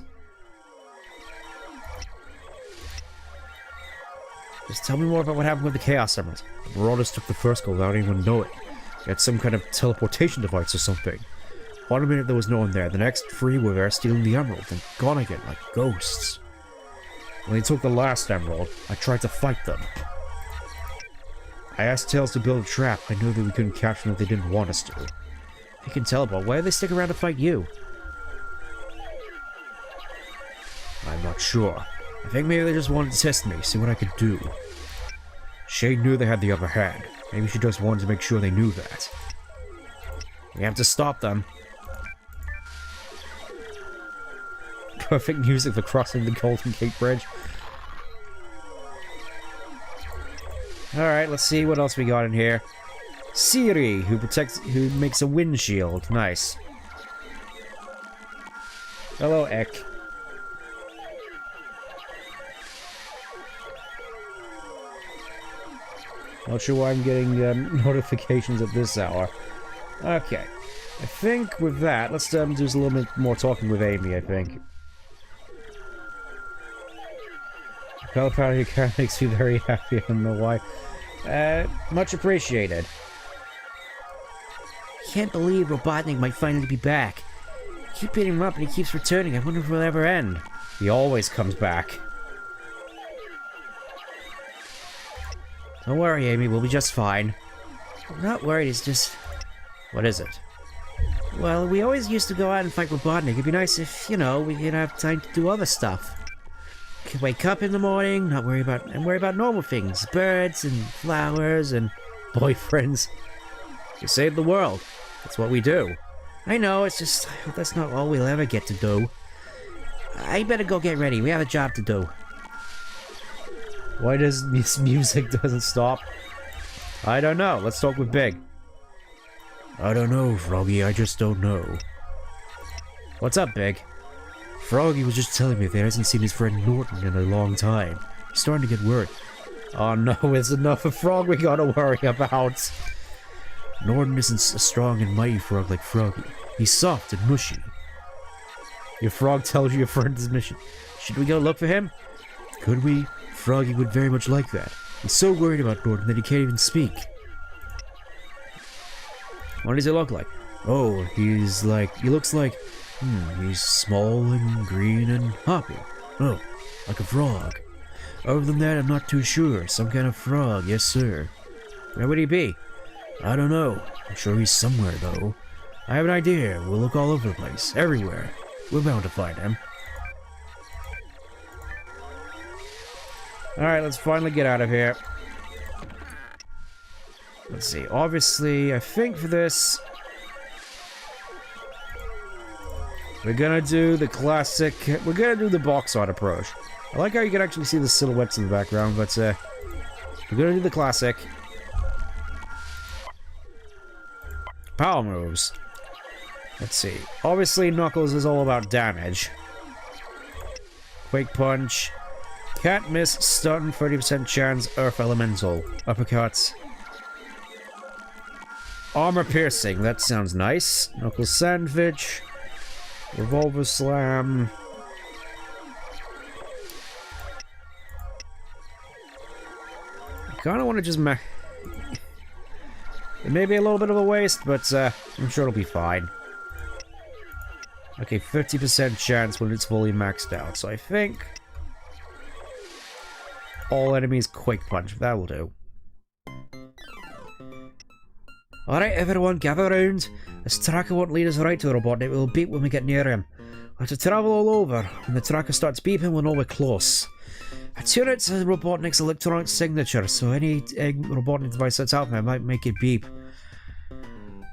Just tell me more about what happened with the Chaos Emeralds. The Marauders took the first goal without anyone knowing. They had some kind of teleportation device or something. 1 minute there was no one there, the next 3 were there stealing the emerald, and gone again like ghosts. When they took the last emerald, I tried to fight them. I asked Tails to build a trap. I knew that we couldn't catch them if they didn't want us to. They can teleport. Why did they stick around to fight you? I'm not sure. I think maybe they just wanted to test me, see what I could do. Shade knew they had the upper hand. Maybe she just wanted to make sure they knew that. We have to stop them. Perfect music for crossing the Golden Gate Bridge. Alright, let's see what else we got in here. Siri, who makes a windshield. Nice. Hello, Ek. Not sure why I'm getting notifications at this hour. Okay. I think with that, let's do a little bit more talking with Amy, I think. Color powder your car makes me very happy, I don't know why. Much appreciated. Can't believe Robotnik might finally be back. Keep hitting him up and he keeps returning. I wonder if it'll ever end. He always comes back. Don't worry, Amy, we'll be just fine. I'm not worried, it's just... What is it? Well, we always used to go out and fight Robotnik. It'd be nice if, you know, we could have time to do other stuff. We could wake up in the morning, not worry about normal things. Birds and flowers and boyfriends. We save the world. That's what we do. I know, it's just... I hope that's not all we'll ever get to do. I better go get ready. We have a job to do. Why does this music doesn't stop? I don't know. Let's talk with Big. I don't know, Froggy. I just don't know. What's up, Big? Froggy was just telling me that he hasn't seen his friend Norton in a long time. He's starting to get worried. Oh no, it's enough of Frog we gotta worry about. Norton isn't a strong and mighty frog like Froggy. He's soft and mushy. Your frog tells you your friend is missing. Should we go look for him? Could we? Froggy would very much like that. He's so worried about Norton that he can't even speak. What does he look like? Oh, he looks like, he's small and green and hoppy. Oh, like a frog. Other than that, I'm not too sure. Some kind of frog, yes sir. Where would he be? I don't know. I'm sure he's somewhere though. I have an idea. We'll look all over the place. Everywhere. We're bound to find him. Alright, let's finally get out of here. Let's see. Obviously, I think for this... we're gonna do the classic... we're gonna do the box art approach. I like how you can actually see the silhouettes in the background, but we're gonna do the classic. Power moves. Let's see. Obviously, Knuckles is all about damage. Quake Punch. Can't miss. Stun. 30% chance. Earth Elemental. Uppercut. Armor Piercing. That sounds nice. Knuckle Sandwich. Revolver Slam. I kind of want to just it may be a little bit of a waste, but I'm sure it'll be fine. Okay, 50% chance when it's fully maxed out, so I think all enemies Quick Punch. That will do. Alright, everyone, gather around. This tracker won't lead us right to the Robotnik. We'll beep when we get near him. We'll have to travel all over. When the tracker starts beeping, we'll know we're close. Attune it to the Robotnik's electronic signature, so any Robotnik device that's out there might make it beep.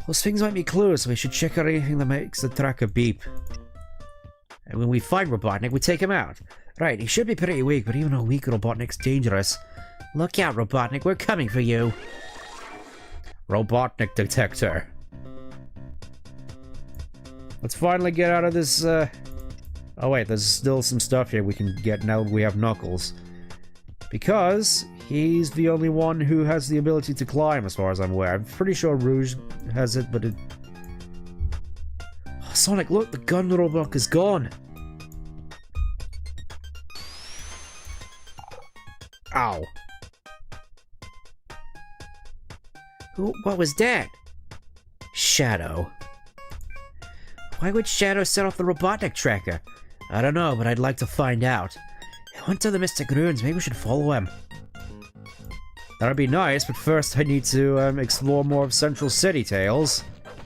Those things might be clues, so we should check out anything that makes the tracker beep. And when we find Robotnik, we take him out. Right, he should be pretty weak, but even a weak Robotnik's dangerous. Look out, Robotnik, we're coming for you. Robotnik detector. Let's finally get out of this, Oh wait, there's still some stuff here we can get now that we have Knuckles. Because he's the only one who has the ability to climb, as far as I'm aware. I'm pretty sure Rouge has it, but it... Oh, Sonic, look, the gun robot is gone! Ow. What was that? Shadow. Why would Shadow set off the Robotnik tracker? I don't know, but I'd like to find out. He went to the Mystic Ruins, maybe we should follow him. That'd be nice, but first I need to explore more of Central City, Tails.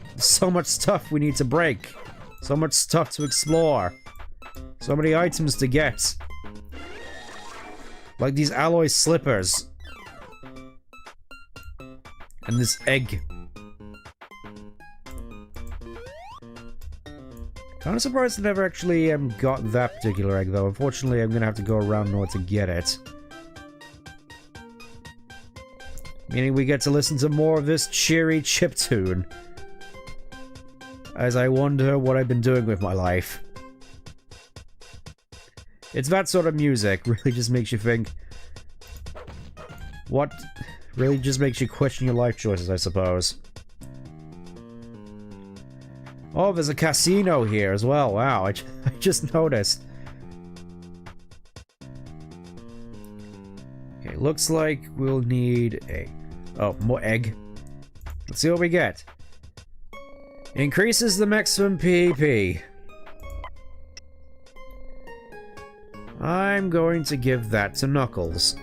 There's so much stuff we need to break. So much stuff to explore. So many items to get. Like these alloy slippers. And this egg. Kind of surprised I never actually got that particular egg, though. Unfortunately, I'm gonna have to go around in order to get it. Meaning we get to listen to more of this cheery chiptune. As I wonder what I've been doing with my life. It's that sort of music. Really just makes you think... What? Really just makes you question your life choices, I suppose. Oh, there's a casino here as well. Wow, I just noticed. Okay, looks like we'll need a... Oh, more egg. Let's see what we get. Increases the maximum PP. I'm going to give that to Knuckles.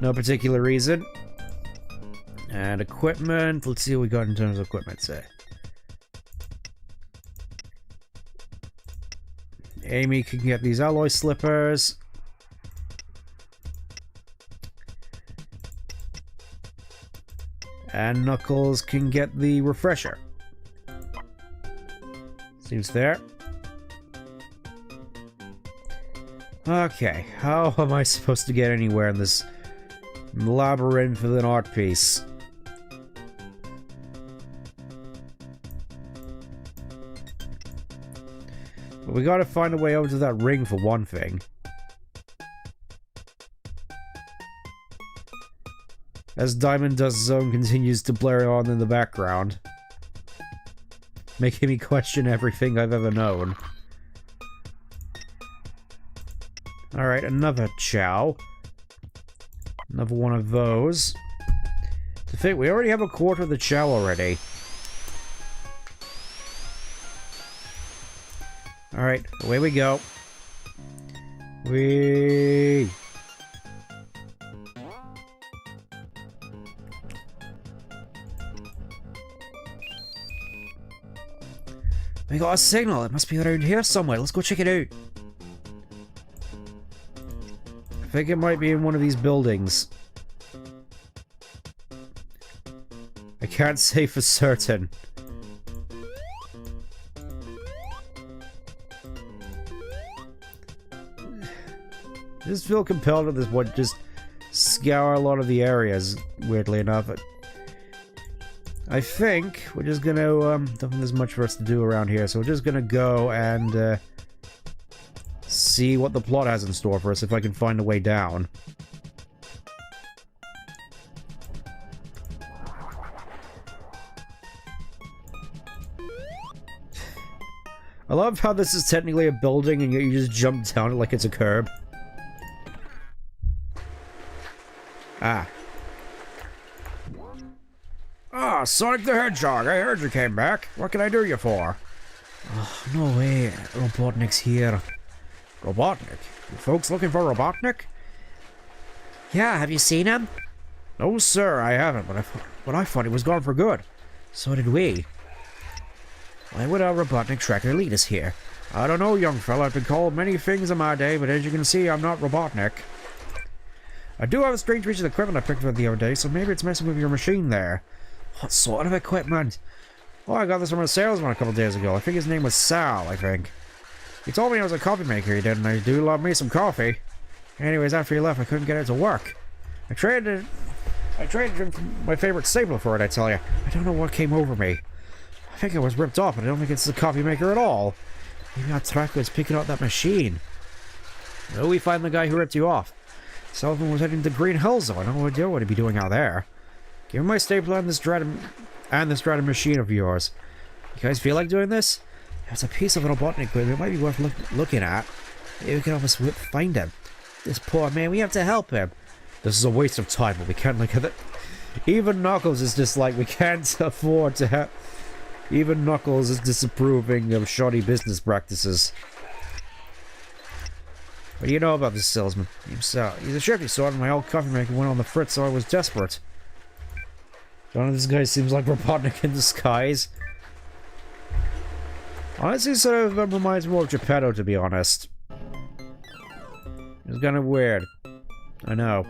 No particular reason. And equipment. Let's see what we got in terms of equipment, say. Amy can get these alloy slippers. And Knuckles can get the refresher. Seems fair. Okay, how am I supposed to get anywhere in this labyrinth of an art piece? But we gotta find a way over to that ring for one thing. As Diamond Dust Zone continues to blare on in the background. Making me question everything I've ever known. Alright, another Chow. Another one of those. To think, we already have a quarter of the Chow already. Alright, away we go. We got a signal. It must be around here somewhere. Let's go check it out. I think it might be in one of these buildings. I can't say for certain. I just feel compelled at this point to just scour a lot of the areas, weirdly enough. I think we're just gonna, don't think there's much for us to do around here, so we're just gonna go and, see what the plot has in store for us, if I can find a way down. I love how this is technically a building and yet you just jump down it like it's a curb. Ah. Ah, Sonic the Hedgehog, I heard you came back. What can I do you for? Oh, no way. Robotnik's here. Robotnik? You folks looking for Robotnik? Yeah, have you seen him? No, sir, I haven't, but I thought he was gone for good. So did we. Why would our Robotnik tracker lead us here? I don't know, young fella. I've been called many things in my day, but as you can see, I'm not Robotnik. I do have a strange piece of equipment I picked up the other day, so maybe it's messing with your machine there. What sort of equipment? Oh, I got this from a salesman a couple days ago. I think his name was Sal, I think. He told me I was a coffee maker, he did, and I do love me some coffee. Anyways, after he left, I couldn't get it to work. I traded him my favorite stapler for it, I tell you. I don't know what came over me. I think I was ripped off, but I don't think it's the coffee maker at all. Maybe our tracker is picking up that machine. No, we find the guy who ripped you off. Sullivan was heading to Green Hill Zone. I don't know what he'd be doing out there. Give me my stapler and this dreaded machine of yours. You guys feel like doing this? It's a piece of Robotnik equipment. It might be worth looking at. Maybe we can help us find him. This poor man, we have to help him. This is a waste of time, but we can't look at it. Even Knuckles is just like, we can't afford to have... Even Knuckles is disapproving of shoddy business practices. What do you know about this salesman? He's a shifty sort, and my old coffee maker went on the fritz, so I was desperate. None of this guy seems like Robotnik in disguise. Honestly, sort of reminds me more of Geppetto, to be honest. It's kind of weird. I know.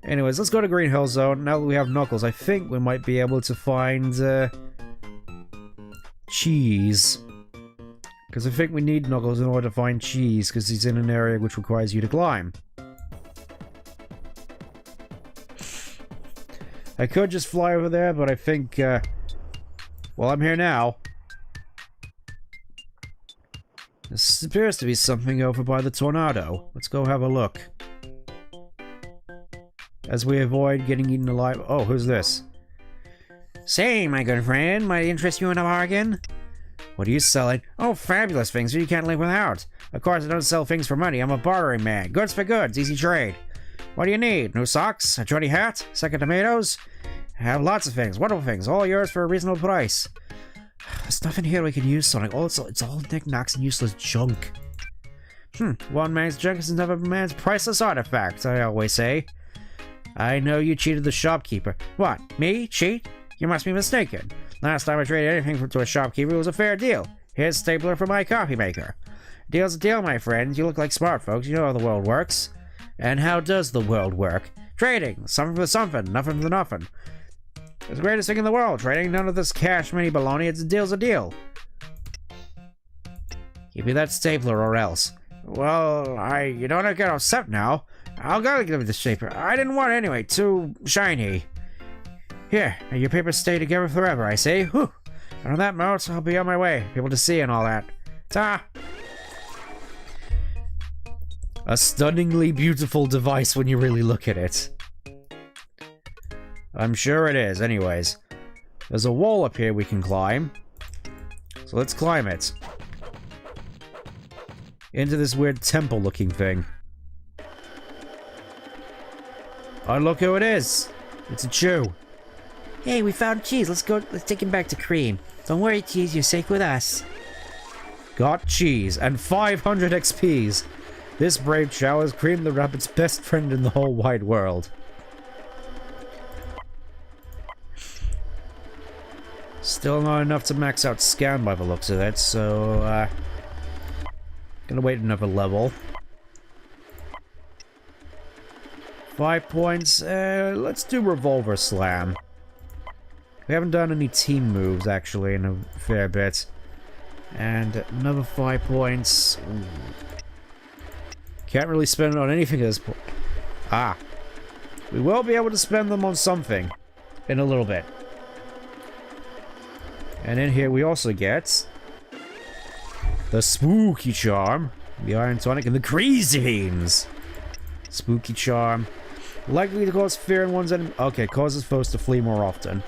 Anyways, let's go to Green Hill Zone. Now that we have Knuckles, I think we might be able to find cheese. Because I think we need Knuckles in order to find cheese, because he's in an area which requires you to climb. I could just fly over there, but I think, well, I'm here now. This appears to be something over by the tornado. Let's go have a look. As we avoid getting eaten alive. Oh, who's this? Say, my good friend, might interest you in a bargain? What are you selling? Oh, fabulous things that you can't live without. Of course, I don't sell things for money. I'm a bartering man. Goods for goods, easy trade. What do you need? New socks? A dirty hat? Sack of tomatoes? I have lots of things, wonderful things, all yours for a reasonable price. There's nothing here we can use, Sonic. Oh, it's all knickknacks and useless junk. One man's junk is another man's priceless artifact, I always say. I know you cheated the shopkeeper. What? Me? Cheat? You must be mistaken. Last time I traded anything to a shopkeeper, it was a fair deal. Here's a stapler for my coffee maker. Deal's a deal, my friend. You look like smart folks. You know how the world works. And how does the world work? Trading. Something for something. Nothing for nothing. It's the greatest thing in the world. Trading. None of this cash money baloney. It's a deal's a deal. Give me that stapler or else. Well, you don't get upset now. I'll gotta give you the stapler. I didn't want it anyway. Too shiny. Here, may your papers stay together forever, I say. Whew. And on that note, I'll be on my way. People to see and all that. Ta! A stunningly beautiful device when you really look at it. I'm sure it is. Anyways, there's a wall up here we can climb. So let's climb it. Into this weird temple-looking thing. Oh, look who it is! It's a Jew. Hey, we found cheese. Let's take him back to Cream. Don't worry, cheese, you're safe with us. Got cheese and 500 XPs. This brave chow is Cream the rabbit's best friend in the whole wide world. Still not enough to max out Scan by the looks of it, so gonna wait another level. 5 points. Let's do Revolver Slam. We haven't done any team moves, actually, in a fair bit. And another 5 points. Ooh. Can't really spend it on anything at this point. Ah. We will be able to spend them on something in a little bit. And in here we also get the Spooky Charm, the Iron Tonic, and the Crazy Beans. Spooky Charm. Likely to cause fear in one's enemy. Okay, causes foes to flee more often.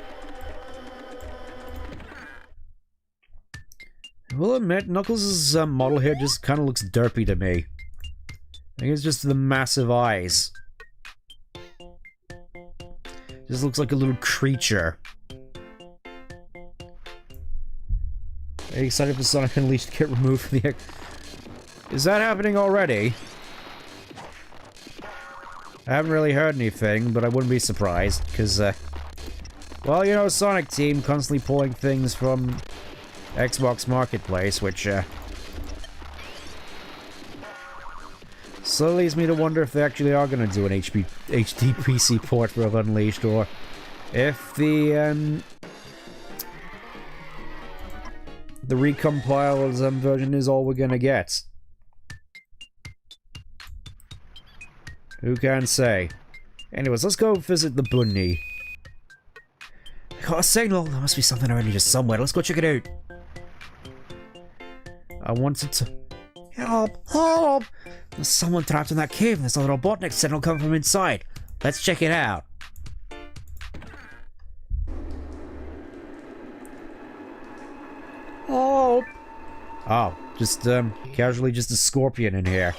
I will admit, Knuckles' model here just kind of looks derpy to me. I think it's just the massive eyes. Just looks like a little creature. Are you excited for Sonic Unleashed to get removed from the... Is that happening already? I haven't really heard anything, but I wouldn't be surprised, because, well, you know, Sonic Team constantly pulling things from Xbox Marketplace, which, so leads me to wonder if they actually are going to do an HD PC port for Unleashed, or if the recompiled version is all we're going to get. Who can say? Anyways, let's go visit the bunny. I got a signal. There must be something around here just somewhere. Let's go check it out. I wanted to... Help! Help! There's someone trapped in that cave and there's a Robotnik signal coming from inside. Let's check it out. Oh! Oh, just, casually just a scorpion in here.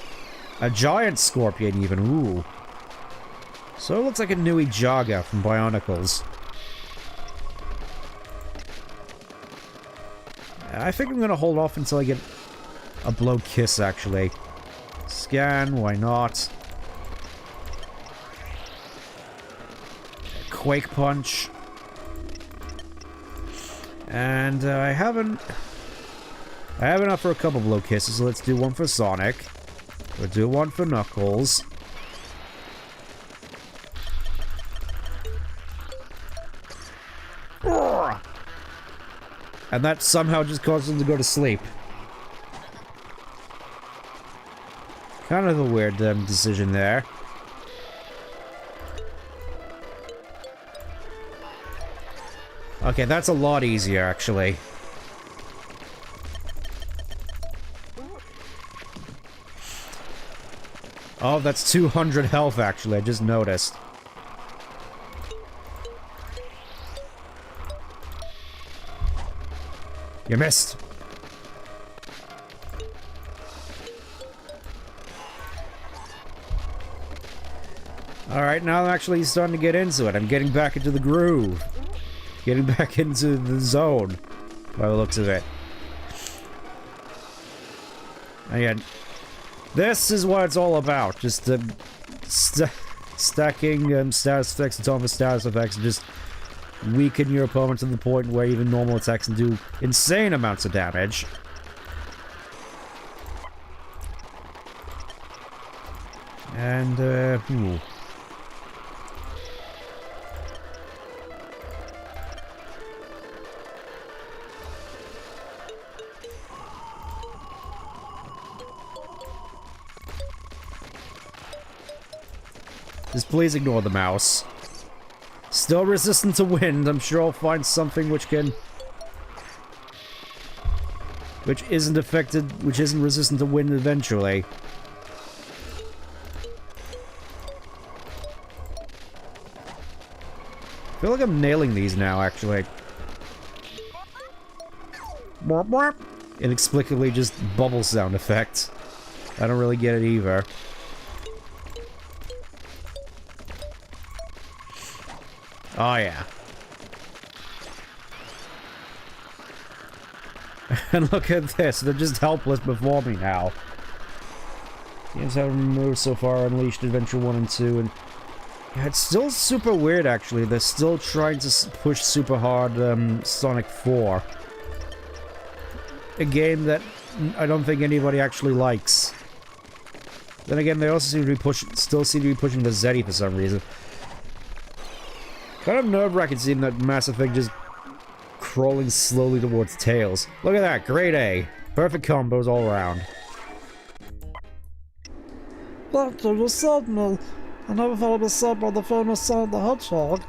A giant scorpion, even. Ooh. So it looks like a new Hedgehog from Bionicles. I think I'm gonna hold off until I get a blow kiss, actually. Scan, why not? Quake Punch. And I have enough for a couple blow kisses, so let's do one for Sonic. We'll do one for Knuckles. And that somehow just caused him to go to sleep. Kind of a weird decision there. Okay, that's a lot easier, actually. Oh, that's 200 health, actually. I just noticed. You missed. Alright, now I'm actually starting to get into it. I'm getting back into the groove. Getting back into the zone, by the looks of it. Again, this is what it's all about. Just stacking status effects on top of status effects and just weaken your opponent to the point where even normal attacks can do insane amounts of damage. And, just please ignore the mouse. Still resistant to wind. I'm sure I'll find something which can... which isn't affected... which isn't resistant to wind eventually. I feel like I'm nailing these now, actually. Inexplicably just bubble sound effect. I don't really get it either. Oh, yeah. And look at this, they're just helpless before me now. Games haven't removed so far, Unleashed Adventure 1 and 2, and... yeah, it's still super weird, actually. They're still trying to push super hard, Sonic 4. A game that I don't think anybody actually likes. Then again, they also seem to be still seem to be pushing the Zeddy for some reason. Kind of nerve-wracking seeing that massive thing just crawling slowly towards Tails. Look at that, grade A. Perfect combos all around. Back to the signal. I never thought I'd be said by the famous Sonic the Hedgehog.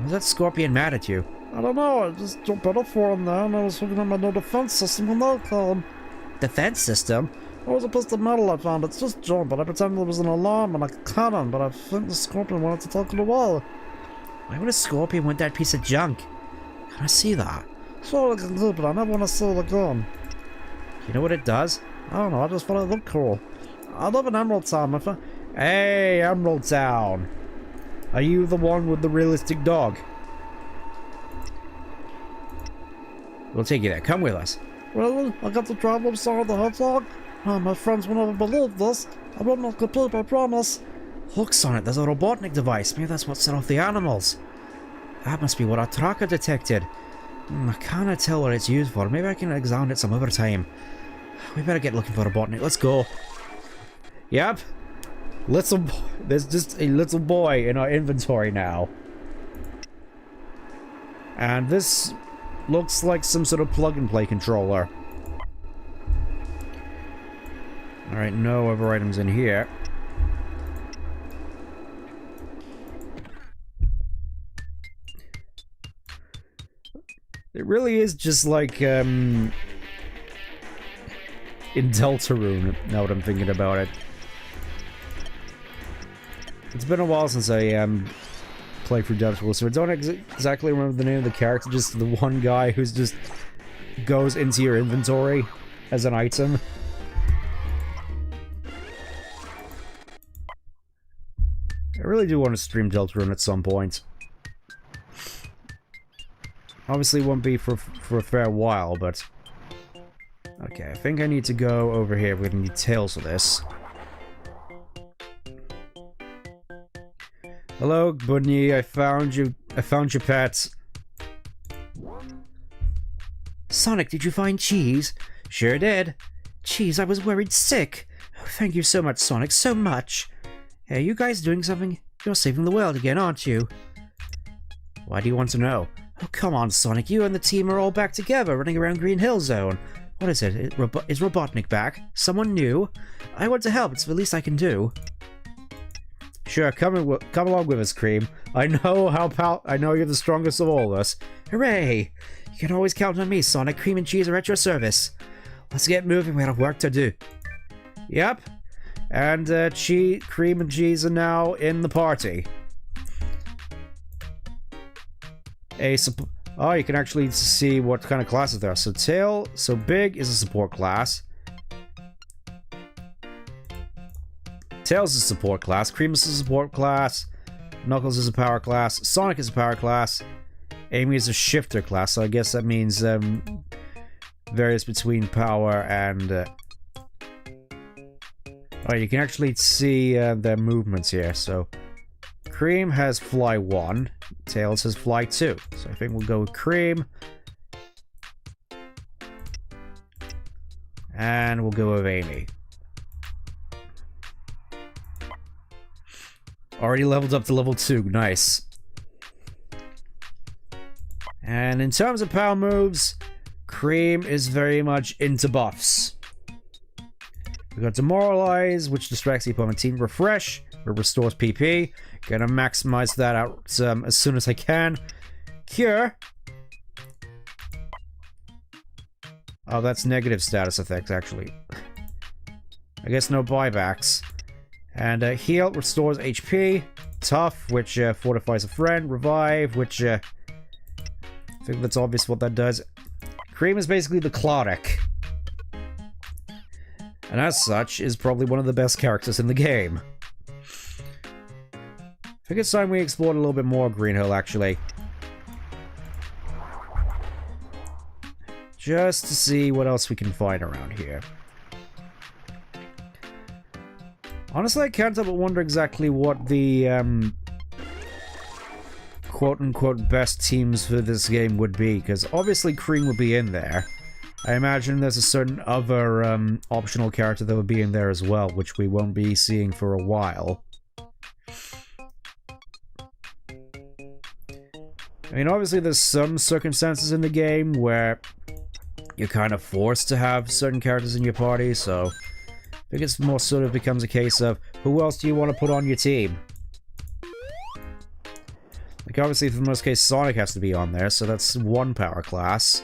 Was that Scorpion mad at you? I don't know, I just jumped out of for him there and I was looking at my new defense system when they came. Defense system? It was a piece of metal I found, it's just junk, but I pretended it was an alarm and a cannon, but I think the Scorpion wanted to take it away. Why would a Scorpion want that piece of junk? Can I see that? Sure I can do, but I never want to see it again. You know what it does? I don't know, I just thought it looked cool. I live in Emerald Town, my friend. Hey, Emerald Town! Are you the one with the realistic dog? We'll take you there. Come with us. Really? I got to travel with Sonic the Hedgehog? Oh, my friends will never believe this. I will not compete, I promise. Look, Sonic, there's a Robotnik device. Maybe that's what set off the animals. That must be what our tracker detected. I can't tell what it's used for. Maybe I can examine it some other time. We better get looking for Robotnik. Let's go. Yep. There's just a little boy in our inventory now. And this looks like some sort of plug-and-play controller. Alright, no other items in here. It really is just like, in Deltarune, now that I'm thinking about it. It's been a while since I, played through Deltarune, so I don't exactly remember the name of the character, just the one guy who's just goes into your inventory as an item. I really do want to stream Deltarune at some point. Obviously it won't be for a fair while, but... Okay, I think I need to go over here. We're gonna need Tails for this. Hello, Bunny. I found you. I found your pet. Sonic, did you find Cheese? Sure did. Cheese, I was worried sick. Oh, thank you so much, Sonic, so much. Hey, are you guys doing something? You're saving the world again, aren't you? Why do you want to know? Oh, come on, Sonic. You and the team are all back together, running around Green Hill Zone. What is it? Is Robotnik back? Someone new? I want to help. It's the least I can do. Sure, come along with us, Cream. I know you're the strongest of all of us. Hooray! You can always count on me, Sonic. Cream and Cheese are at your service. Let's get moving. We have work to do. Yep. And Cream and Cheese are now in the party. Oh, you can actually see what kind of classes there are. So Big is a support class. Tails is a support class. Cream is a support class. Knuckles is a power class. Sonic is a power class. Amy is a shifter class, so I guess that means varies between power and... Alright, you can actually see their movements here, so... Cream has Fly 1, Tails has Fly 2, so I think we'll go with Cream. And we'll go with Amy. Already leveled up to level 2, nice. And in terms of power moves, Cream is very much into buffs. We've got Demoralize, which distracts the opponent team. Refresh, which restores PP. Gonna maximize that out as soon as I can. Cure. Oh, that's negative status effects, actually. I guess no buybacks. And Heal restores HP. Tough, which fortifies a friend. Revive, which I think that's obvious what that does. Cream is basically the Clodic. And as such, is probably one of the best characters in the game. I think it's time we explored a little bit more Green Hill, actually. Just to see what else we can find around here. Honestly, I can't help but wonder exactly what the, quote-unquote best teams for this game would be, because obviously Cream would be in there. I imagine there's a certain other, optional character that would be in there as well, which we won't be seeing for a while. I mean, obviously there's some circumstances in the game where you're kind of forced to have certain characters in your party, so I think it's more sort of becomes a case of, who else do you want to put on your team? Like, obviously, for the most case, Sonic has to be on there, so that's one power class.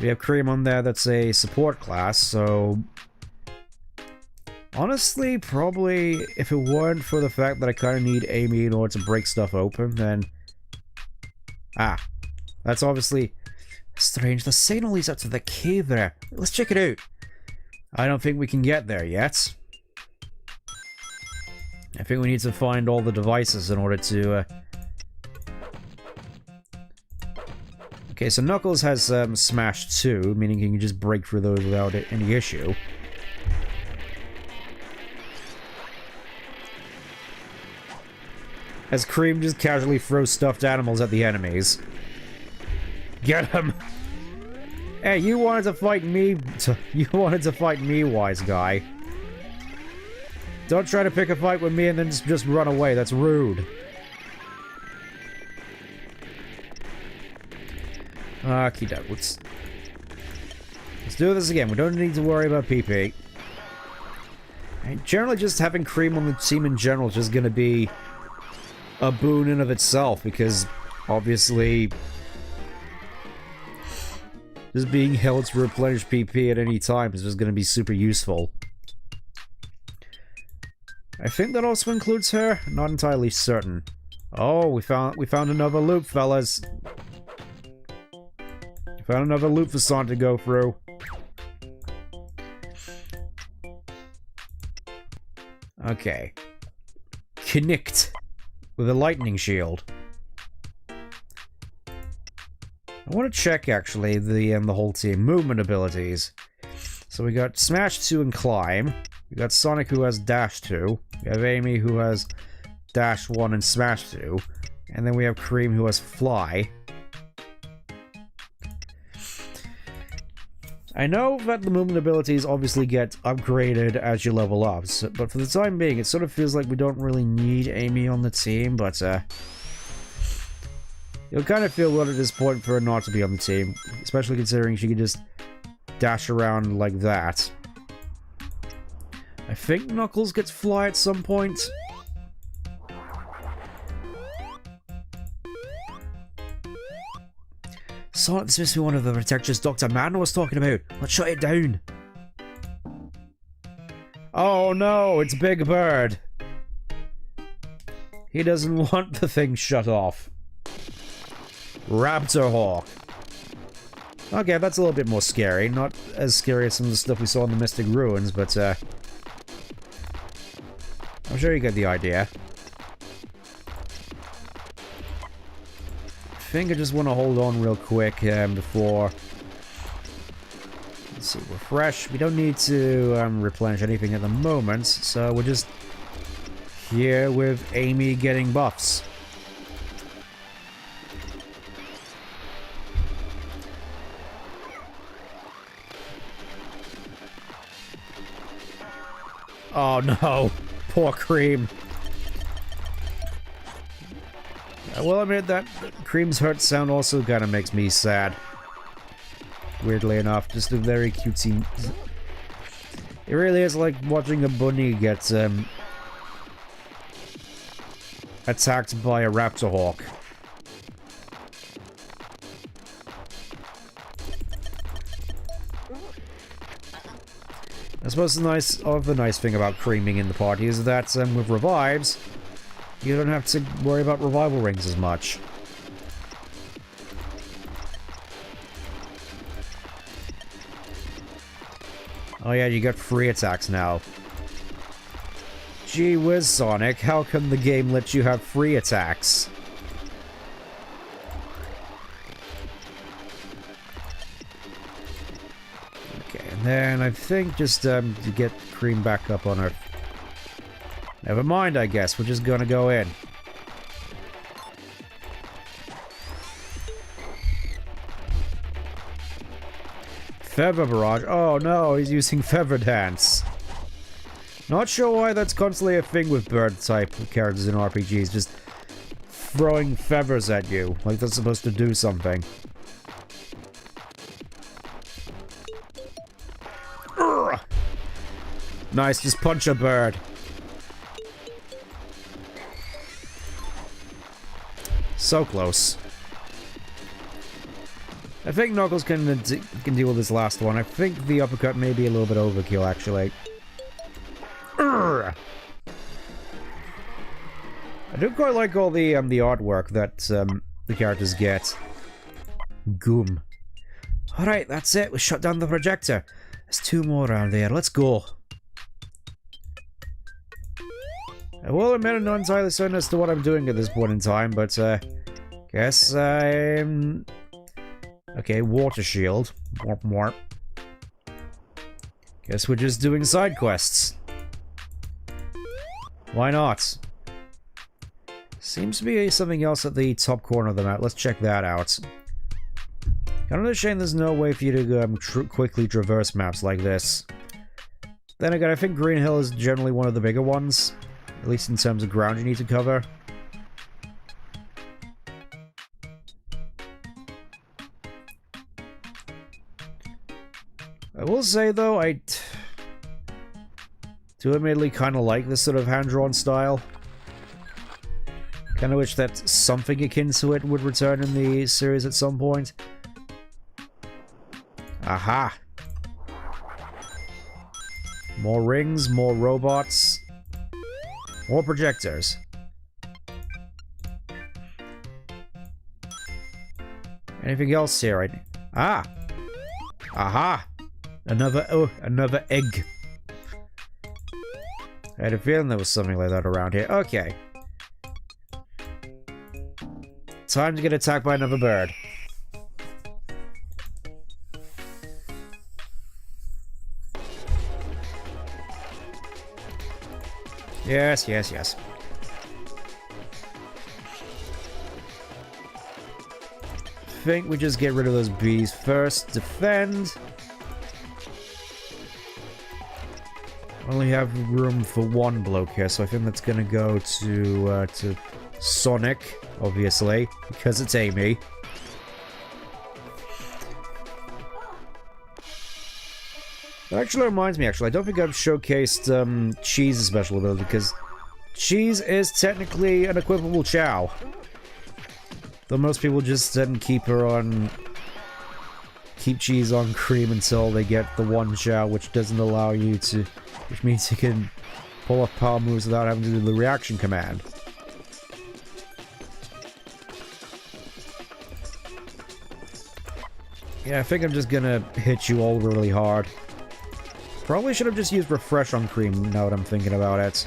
We have Cream on there, that's a support class, so... Honestly, probably, if it weren't for the fact that I kind of need Amy in order to break stuff open, then... Ah. That's obviously... Strange, the signal leads up to the cave there. Let's check it out. I don't think we can get there yet. I think we need to find all the devices in order to... Okay, so Knuckles has Smash 2, meaning he can just break through those without any issue. As Cream just casually throws stuffed animals at the enemies. Get him! Hey, you wanted to fight me... You wanted to fight me, wise guy. Don't try to pick a fight with me and then just run away, that's rude. Okie doke, let's do this again. We don't need to worry about PP. And generally, just having Cream on the team in general is just gonna be a boon in of itself, because obviously just being held to replenish PP at any time is just gonna be super useful. I think that also includes her. Not entirely certain. Oh, we found another loop, fellas. Found another loop for Sonic to go through. Okay. Connect with a lightning shield. I want to check actually the whole team movement abilities. So we got Smash 2 and Climb. We got Sonic who has Dash 2. We have Amy who has Dash 1 and Smash 2. And then we have Cream who has Fly. I know that the movement abilities obviously get upgraded as you level up, but for the time being, it sort of feels like we don't really need Amy on the team, but you'll kind of feel weird at this point for her not to be on the team, especially considering she can just dash around like that. I think Knuckles gets Fly at some point. Sonic, this must be one of the protectors Dr. Madden was talking about. Let's shut it down. Oh no, it's Big Bird. He doesn't want the thing shut off. Raptor Hawk. Okay, that's a little bit more scary. Not as scary as some of the stuff we saw in the Mystic Ruins, but I'm sure you get the idea. I think I just want to hold on real quick before... Let's see, refresh. We don't need to replenish anything at the moment, so we're just here with Amy getting buffs. Oh no, poor Cream. I will admit that Cream's hurt sound also kind of makes me sad. Weirdly enough, just a very cutesy... It really is like watching a bunny get attacked by a Raptor Hawk. I suppose the other nice thing about creaming in the party is that with revives, you don't have to worry about revival rings as much. Oh yeah, you got free attacks now. Gee whiz, Sonic, how come the game lets you have free attacks? Okay, and then I think just to get Cream back up on her... Never mind, I guess. We're just gonna go in. Feather Barrage. Oh no, he's using Feather Dance. Not sure why that's constantly a thing with bird-type characters in RPGs. Just throwing feathers at you. Like that's supposed to do something. Urgh. Nice, just punch a bird. So close. I think Knuckles can deal with this last one. I think the uppercut may be a little bit overkill, actually. Urgh! I do quite like all the artwork that the characters get. Goom. Alright, that's it. We shut down the projector. There's 2 more around there. Let's go. I will admit I'm not entirely certain as to what I'm doing at this point in time, but guess I'm... Okay, water shield. Warp warp. Guess we're just doing side quests. Why not? Seems to be something else at the top corner of the map. Let's check that out. Kind of a shame there's no way for you to quickly traverse maps like this. Then again, I think Green Hill is generally one of the bigger ones. At least in terms of ground you need to cover. I will say, though, I do admittedly kind of like this sort of hand-drawn style. Kind of wish that something akin to it would return in the series at some point. Aha! More rings, more robots, more projectors. Anything else here? Ah! Aha! Another egg. I had a feeling there was something like that around here. Okay. Time to get attacked by another bird. Yes, yes, yes. I think we just get rid of those bees first. Defend. Only have room for 1 bloke here, so I think that's gonna go to Sonic, obviously, because it's Amy. That actually reminds me, I don't think I've showcased Cheese's special ability, because Cheese is technically an equipable Chow. Though most people just keep Cheese on Cream until they get the 1 Chow, which doesn't allow you to... Which means you can pull off power moves without having to do the reaction command. Yeah, I think I'm just gonna hit you all really hard. Probably should have just used Refresh on Cream, now that I'm thinking about it.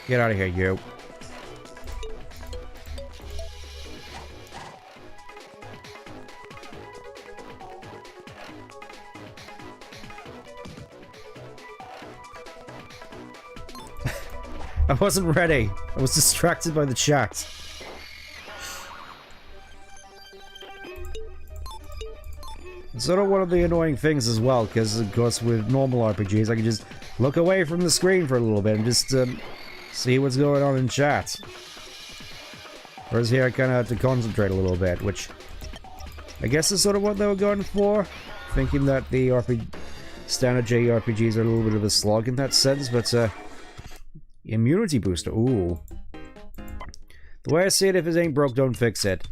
Get out of here, you. I wasn't ready. I was distracted by the chat. It's sort of one of the annoying things as well, because of course with normal RPGs I can just look away from the screen for a little bit and just see what's going on in chat. Whereas here I kind of have to concentrate a little bit, which I guess is sort of what they were going for. Thinking that the standard JRPGs are a little bit of a slog in that sense, but immunity booster, ooh. The way I see it, if it ain't broke, don't fix it.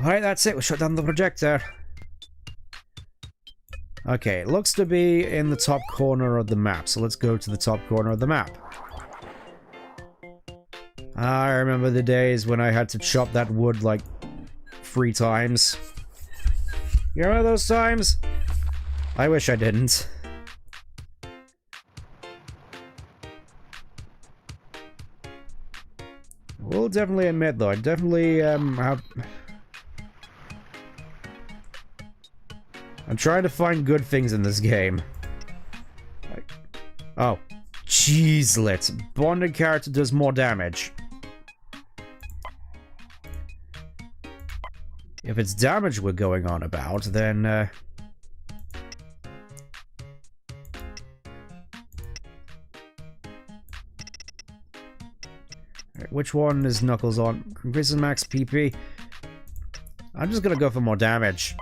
Alright, that's it, we'll shut down the projector. Okay, it looks to be in the top corner of the map, so let's go to the top corner of the map. I remember the days when I had to chop that wood like 3 times. You remember those times? I wish I didn't. We'll definitely admit, though, I definitely have... I'm trying to find good things in this game. Like, oh. Cheeselet. Bonded character does more damage. If it's damage we're going on about, then... Which one is Knuckles on? Increases max PP. I'm just gonna go for more damage.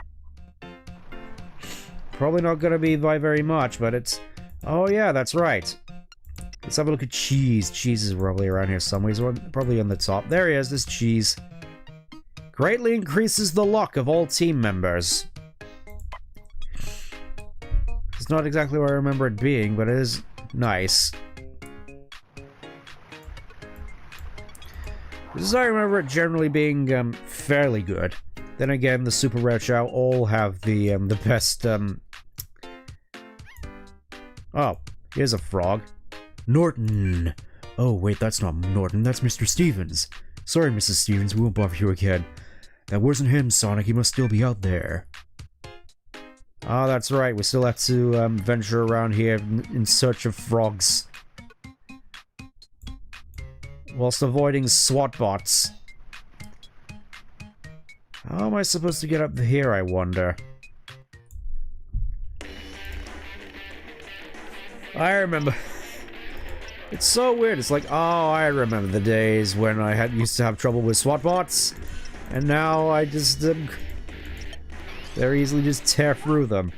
Probably not gonna be by very much, but it's... Oh yeah, that's right. Let's have a look at Cheese. Cheese is probably around here somewhere. He's probably on the top. There he is, this Cheese. Greatly increases the luck of all team members. It's not exactly where I remember it being, but it is nice. This is how I remember it generally being fairly good. Then again, the Super Rare Chow all have the best. Oh, here's a frog. Norton. Oh wait, that's not Norton. That's Mr. Stevens. Sorry, Mrs. Stevens. We won't bother you again. That wasn't him, Sonic. He must still be out there. Oh, that's right. We still have to venture around here in search of frogs. Whilst avoiding SWAT bots. How am I supposed to get up here, I wonder? I remember... It's so weird. It's like, oh, I remember the days when I used to have trouble with SWAT bots. And now I just... very easily just tear through them.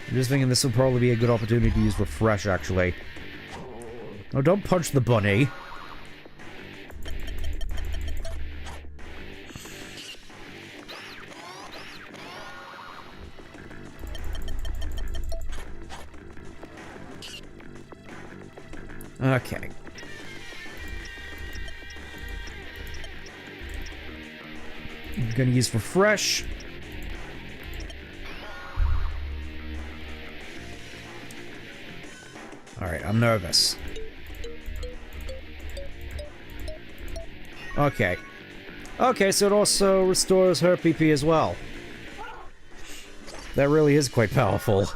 I'm just thinking this will probably be a good opportunity to use Refresh, actually. Oh, don't punch the bunny. Okay. I'm gonna use Refresh. Alright, I'm nervous. Okay. Okay, so it also restores her PP as well. That really is quite powerful.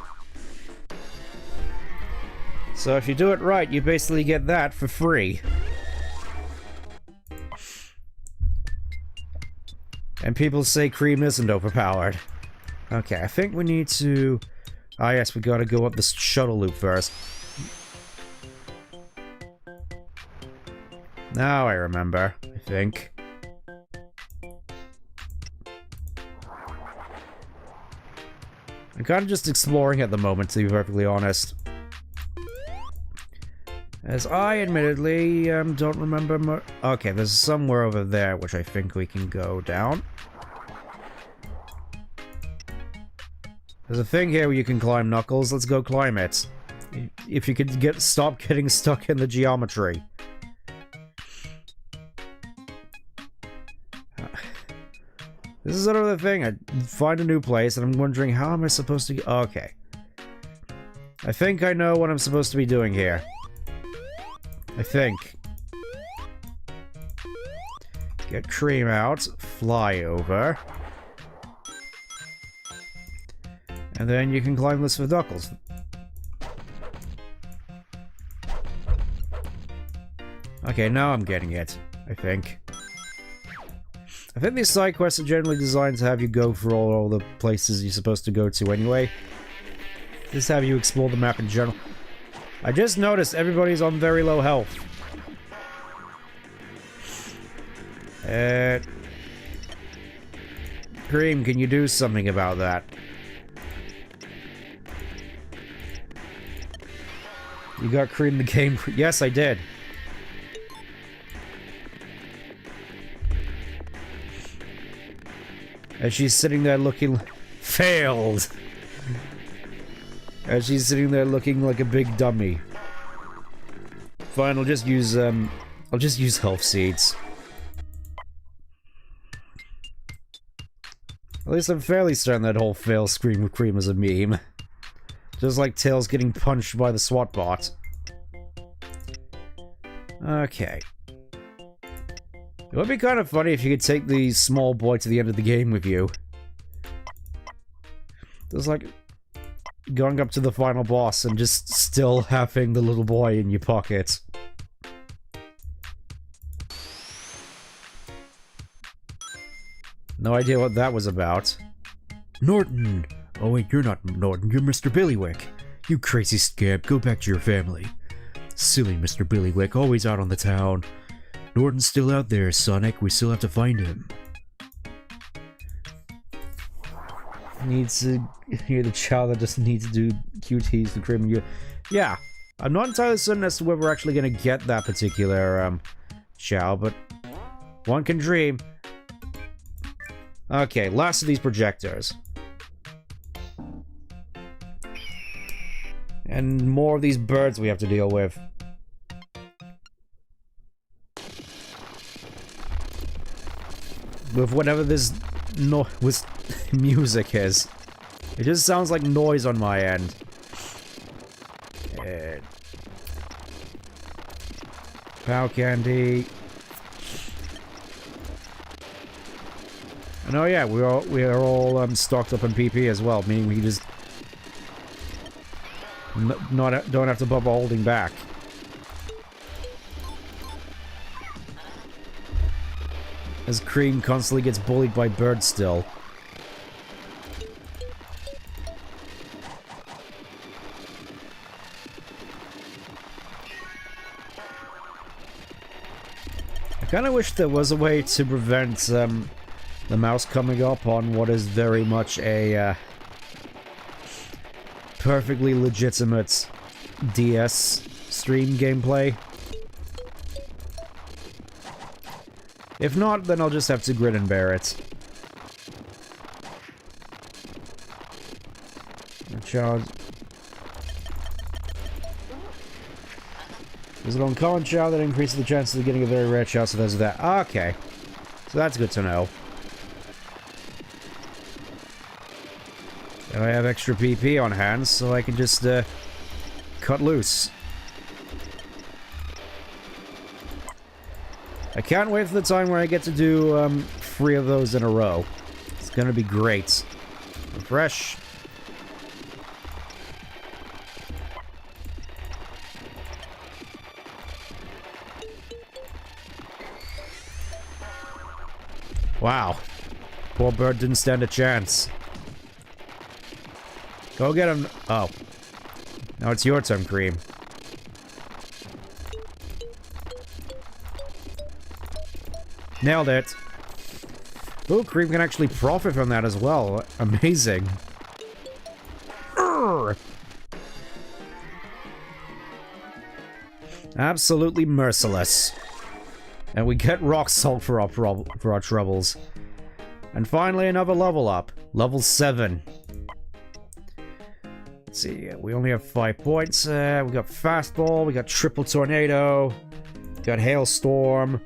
So if you do it right, you basically get that for free. And people say Cream isn't overpowered. Okay, I think we need to... Ah yes, we gotta go up this shuttle loop first. Now I remember, I think. I'm kind of just exploring at the moment, to be perfectly honest. As I admittedly don't remember okay, there's somewhere over there which I think we can go down. There's a thing here where you can climb Knuckles. Let's go climb it. If you could stop getting stuck in the geometry. This is another thing. I find a new place and I'm wondering how am I supposed to... Okay. I think I know what I'm supposed to be doing here. I think. Get Cream out, fly over. And then you can climb this with Knuckles. Okay, now I'm getting it, I think. I think these side quests are generally designed to have you go for all the places you're supposed to go to anyway. Just have you explore the map in general. I just noticed everybody's on very low health. Cream, can you do something about that? You got Cream the game? Yes, I did. And she's sitting there looking... Failed! And she's sitting there looking like a big dummy. Fine, I'll just use health seeds. At least I'm fairly certain that whole fail scream with Cream is a meme. Just like Tails getting punched by the SWAT bot. Okay. It would be kind of funny if you could take the small boy to the end of the game with you. Just like... going up to the final boss and just still having the little boy in your pocket. No idea what that was about. Norton! Oh wait, you're not Norton, you're Mr. Billywick. You crazy scamp, go back to your family. Silly Mr. Billywick, always out on the town. Norton's still out there, Sonic, we still have to find him. needs to... You're the child that just needs to do QTs to Cream and you... Yeah, I'm not entirely certain as to whether we're actually going to get that particular, chow, but... One can dream. Okay, last of these projectors. And more of these birds we have to deal with. With whatever this music is. It just sounds like noise on my end. Pow candy. And oh yeah, we are all stocked up on PP as well, meaning we just don't have to bother holding back. As Cream constantly gets bullied by birds still. I kind of wish there was a way to prevent the mouse coming up on what is very much a perfectly legitimate DS stream gameplay. If not, then I'll just have to grin and bear it. Charge. There's an uncommon chow that increases the chances of getting a very rare chow, so there's that. Okay. So that's good to know. And I have extra PP on hand, so I can just, cut loose. I can't wait for the time where I get to do, 3 of those in a row. It's gonna be great. Refresh. Wow. Poor bird didn't stand a chance. Go get him. Oh. Now it's your turn, Cream. Nailed it. Oh, Cream can actually profit from that as well. Amazing. Urgh. Absolutely merciless. And we get rock salt for our troubles. And finally, another level up. Level 7. Let's see, we only have 5 points. We got Fastball, we got Triple Tornado, we got Hailstorm.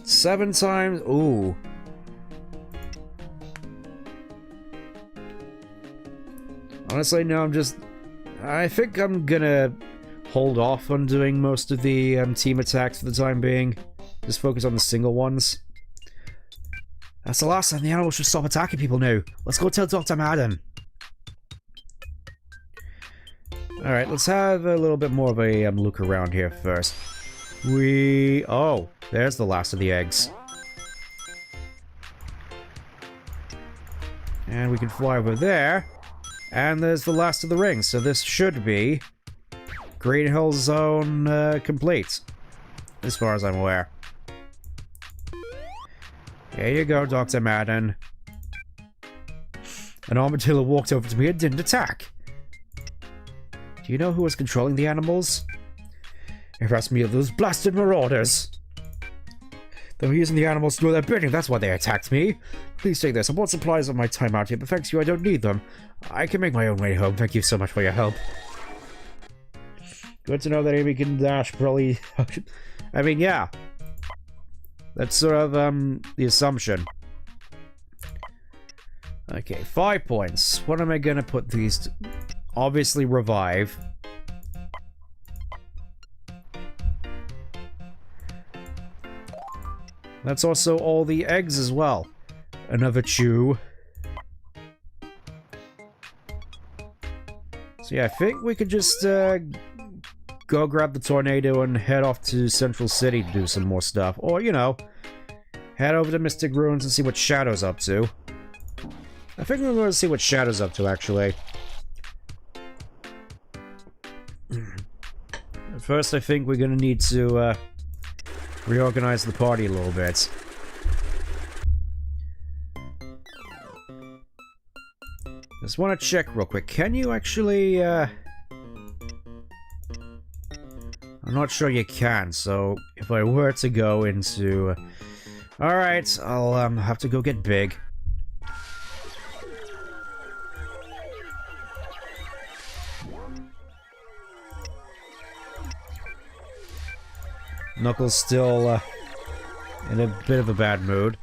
7 times. Ooh. Honestly, no, I think I'm gonna hold off on doing most of the team attacks for the time being. Just focus on the single ones. That's the last time the animals should stop attacking people now. Let's go tell Dr. Madden. Alright, let's have a little bit more of a look around here first. Oh, there's the last of the eggs. And we can fly over there. And there's the last of the rings, so this should be Green Hill Zone complete. As far as I'm aware. Here you go, Dr. Madden. An armadillo walked over to me and didn't attack. Do you know who was controlling the animals? It harassed me of those blasted marauders. They were using the animals to do their bidding, that's why they attacked me. Please take this. I bought supplies on my time out here, but thanks to you, I don't need them. I can make my own way home. Thank you so much for your help. Good to know that Amy can dash, probably. I mean, yeah. That's sort of, the assumption. Okay, 5 points. What am I gonna put these to? Obviously, revive. That's also all the eggs as well. Another chew. So yeah, I think we could just, go grab the tornado and head off to Central City to do some more stuff. Or, you know, head over to Mystic Ruins and see what Shadow's up to. I think we're going to see what Shadow's up to, actually. First, I think we're going to need to, reorganize the party a little bit. Just want to check real quick. Can you actually, I'm not sure you can, so if I were to go into... Alright, I'll have to go get Big. Knuckles still in a bit of a bad mood.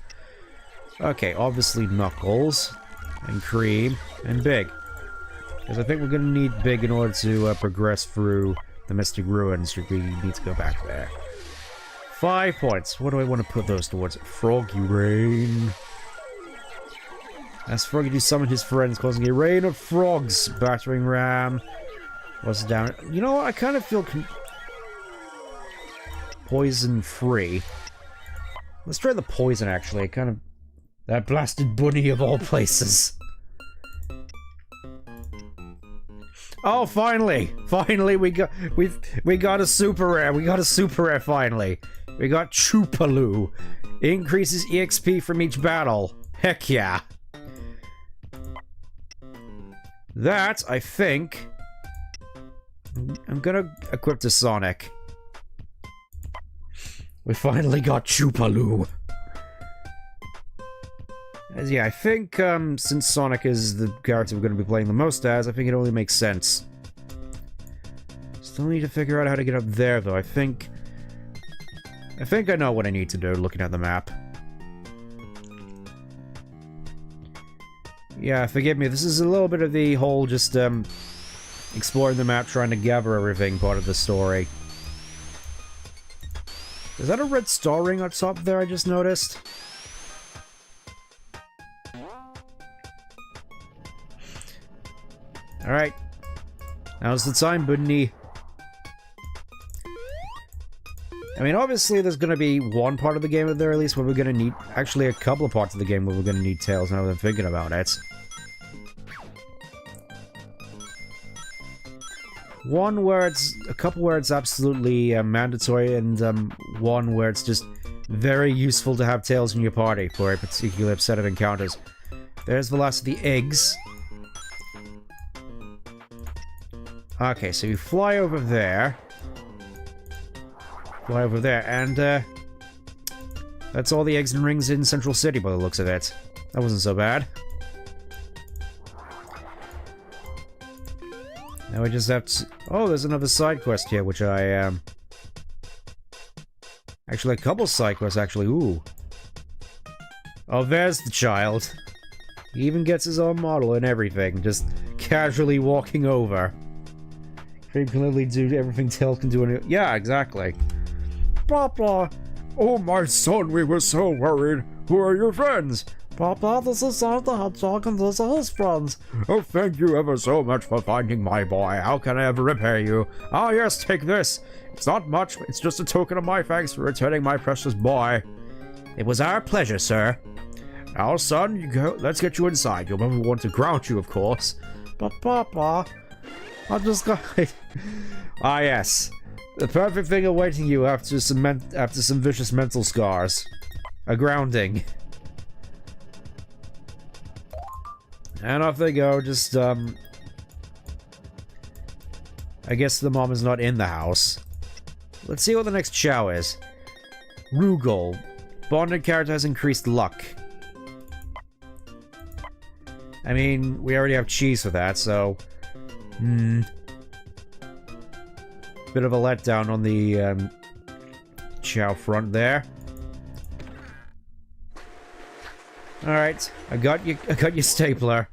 Okay, obviously Knuckles, and Cream, and Big. Because I think we're going to need Big in order to progress through the Mystic Ruins. We need to go back there. 5 points. What do I want to put those towards? Froggy Rain. As Froggy to summon his friends, causing a rain of frogs. Battering Ram. What's down? You know what? I kind of feel poison free. Let's try the poison, actually. Kind of... That blasted bunny of all places. Oh, finally! Finally, we got a super rare. We got a super rare finally. We got Choopaloo. Increases EXP from each battle. Heck yeah. That, I think... I'm gonna equip to Sonic. We finally got Choopaloo. As yeah, I think since Sonic is the character we're going to be playing the most as, I think it only makes sense. Still need to figure out how to get up there, though. I think I know what I need to do, looking at the map. Yeah, forgive me, this is a little bit of the whole just, exploring the map, trying to gather everything part of the story. Is that a red star ring on top there I just noticed? Alright. Now's the time, Bunny. I mean, obviously there's gonna be one part of the game at the very least where we're gonna need... Actually, a couple of parts of the game where we're gonna need Tails now that I'm thinking about it. One where it's... A couple where it's absolutely mandatory, and one where it's just very useful to have Tails in your party for a particular set of encounters. There's the last of the eggs. Okay, so you fly over there. Fly over there, and that's all the eggs and rings in Central City by the looks of it. That wasn't so bad. Now we just have to... Oh, there's another side quest here, which I, Actually, a couple side quests, actually. Ooh. Oh, there's the child. He even gets his own model and everything, just casually walking over. Cream can literally do everything Tails can do. Yeah, exactly. Papa! Oh, my son, we were so worried. Who are your friends? Papa, this is Sonic the Hedgehog, and these are his friends. Oh, thank you ever so much for finding my boy. How can I ever repay you? Ah, yes, take this. It's not much. It's just a token of my thanks for returning my precious boy. It was our pleasure, sir. Now, son, you go. Let's get you inside. You'll never want to ground you, of course. But, Papa, I just got... Ah, yes. The perfect thing awaiting you after some vicious mental scars. A grounding. And off they go, just, I guess the mom is not in the house. Let's see what the next chow is. Rugal. Bonded character has increased luck. I mean, we already have cheese for that, so... Bit of a letdown on the, chow front there. Alright, I got your stapler.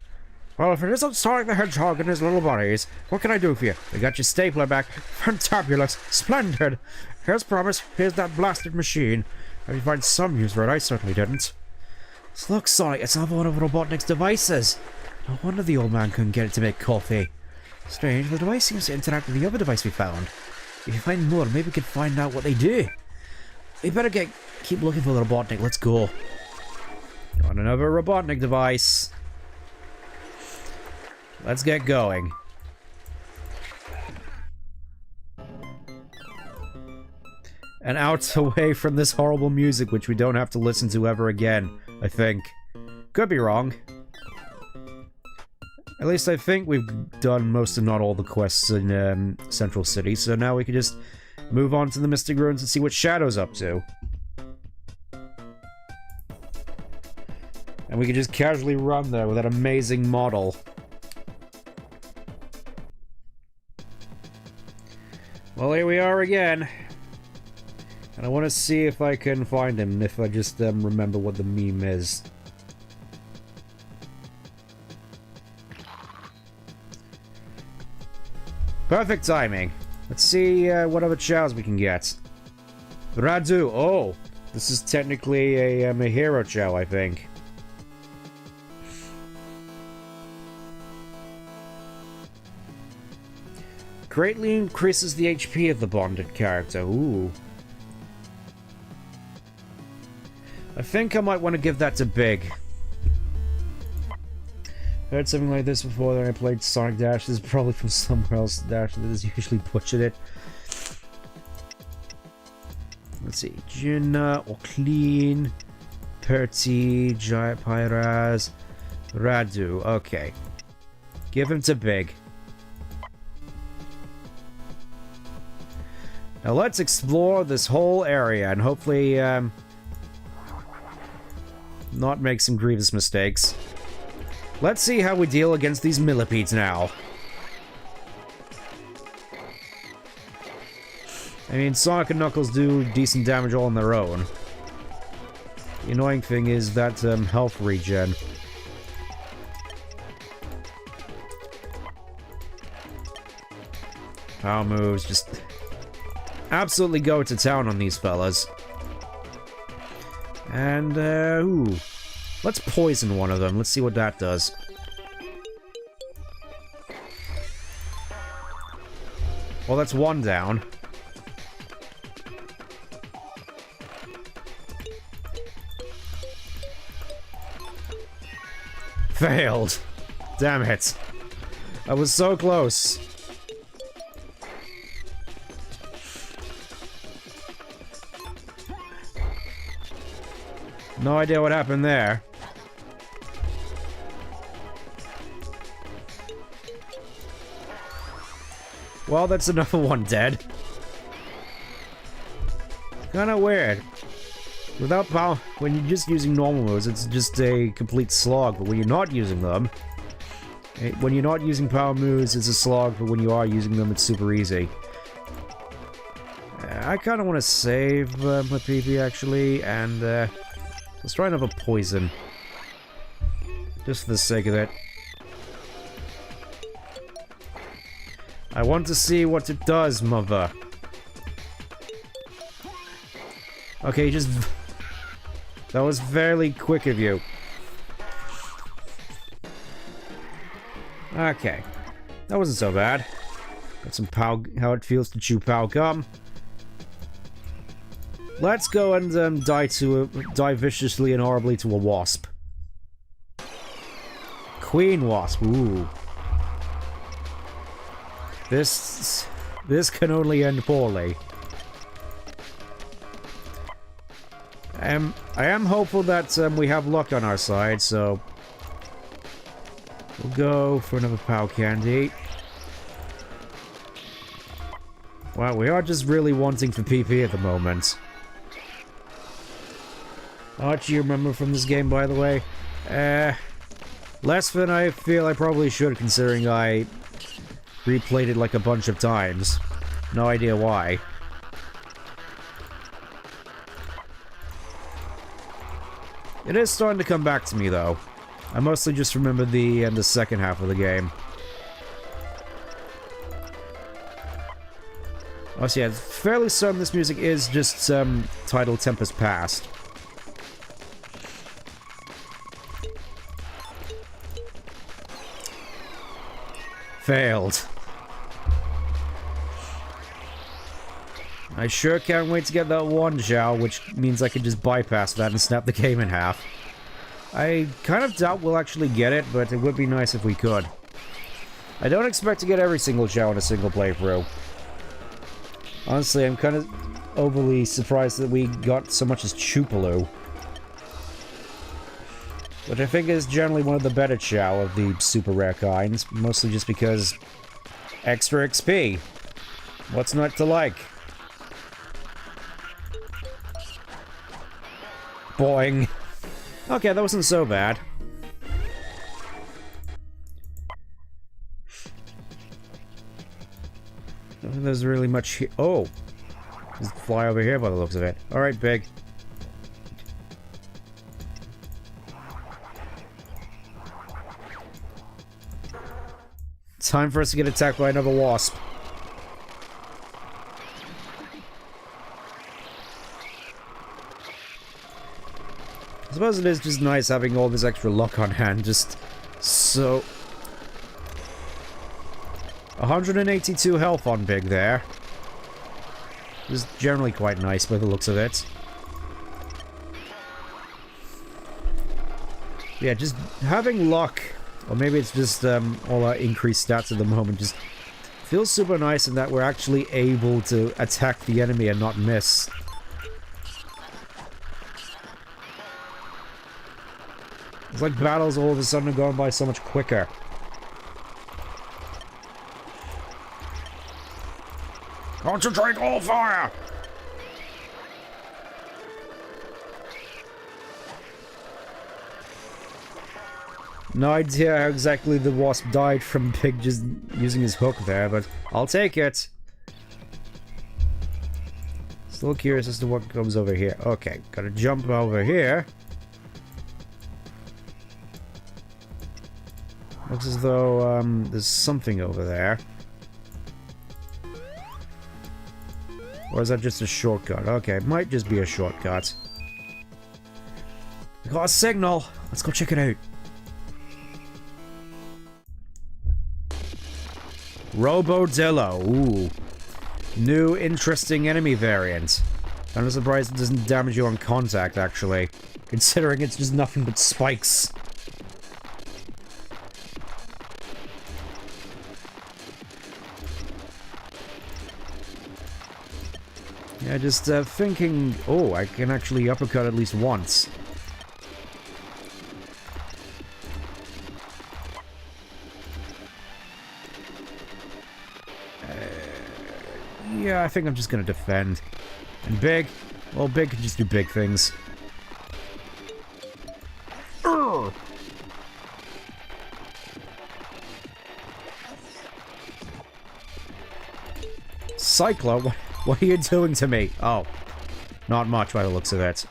Well, if it isn't Sonic the Hedgehog and his little buddies, what can I do for you? I got your stapler back. Fantabulous! Splendid! Here's promise, here's that blasted machine. If you find some use for it, I certainly didn't. Look, Sonic, it's another one of Robotnik's devices. No wonder the old man couldn't get it to make coffee. Strange, the device seems to interact with the other device we found. If you find more, maybe we can find out what they do. We better keep looking for the Robotnik, let's go. Got another Robotnik device. Let's get going. And out away from this horrible music, which we don't have to listen to ever again, I think. Could be wrong. At least I think we've done most, if not all, the quests in Central City, so now we can just move on to the Mystic Ruins and see what Shadow's up to. And we can just casually run there with that amazing model. Well, here we are again. And I want to see if I can find him, if I just remember what the meme is. Perfect timing. Let's see what other chows we can get. Radu. Oh, this is technically a hero chow, I think. Greatly increases the HP of the bonded character. Ooh. I think I might want to give that to Big. Heard something like this before that I played Sonic Dash. This is probably from somewhere else. Dash that is usually butchered it. Let's see. Jinna, Clean, Perty, Giant Pyraz, Radu. Okay. Give him to Big. Now let's explore this whole area and hopefully not make some grievous mistakes. Let's see how we deal against these millipedes now. I mean, Sonic and Knuckles do decent damage all on their own. The annoying thing is that health regen. Power moves, just absolutely go to town on these fellas. And, ooh. Let's poison one of them. Let's see what that does. Well, that's one down. Failed. Damn it. I was so close. No idea what happened there. Well, that's another one dead. Kinda weird. Without power, when you're just using normal moves, it's just a complete slog, but when you're not using them... when you're not using power moves, it's a slog, but when you are using them, it's super easy. I kinda wanna save my PP, actually, and let's try another poison. Just for the sake of it. I want to see what it does, mother. Okay, just... That was fairly quick of you. Okay. That wasn't so bad. Got some pow... how it feels to chew pow gum. Let's go and die viciously and horribly to a wasp. Queen wasp, ooh. This can only end poorly. I am hopeful that we have luck on our side, so we'll go for another pow candy. Wow, we are just really wanting for PP at the moment. How much do you remember from this game, by the way? Less than I feel I probably should, considering I replayed it like a bunch of times. No idea why. It is starting to come back to me, though. I mostly just remember the second half of the game. Oh, so yeah, fairly certain this music is just titled Tempest Past. Failed. I sure can't wait to get that one Zhao, which means I can just bypass that and snap the game in half. I kind of doubt we'll actually get it, but it would be nice if we could. I don't expect to get every single Zhao in a single playthrough. Honestly, I'm kind of overly surprised that we got so much as Chupaloo. Which I think is generally one of the better chow of the super rare kinds, mostly just because extra XP. What's not to like? Boing. Okay, that wasn't so bad. I don't think there's really much here. Oh! Just fly over here by the looks of it. Alright, Big. Time for us to get attacked by another wasp. I suppose it is just nice having all this extra luck on hand, just so... 182 health on Big there. Just generally quite nice by the looks of it. Yeah, just having luck, or maybe it's just all our increased stats at the moment, just feels super nice in that we're actually able to attack the enemy and not miss. It's like battles all of a sudden are going by so much quicker. Concentrate all fire! No idea how exactly the wasp died from Pig just using his hook there, but I'll take it. Still curious as to what comes over here. Okay, gotta jump over here. Looks as though there's something over there. Or is that just a shortcut? Okay, it might just be a shortcut. We got a signal. Let's go check it out. Robodillo. Ooh. New interesting enemy variant. I'm surprised it doesn't damage you on contact, actually. Considering it's just nothing but spikes. Yeah, just thinking... Oh, I can actually uppercut at least once. Yeah, I think I'm just gonna defend. And Big? Well, Big can just do big things. Urgh! Cyclo, what are you doing to me? Oh. Not much by the looks of it.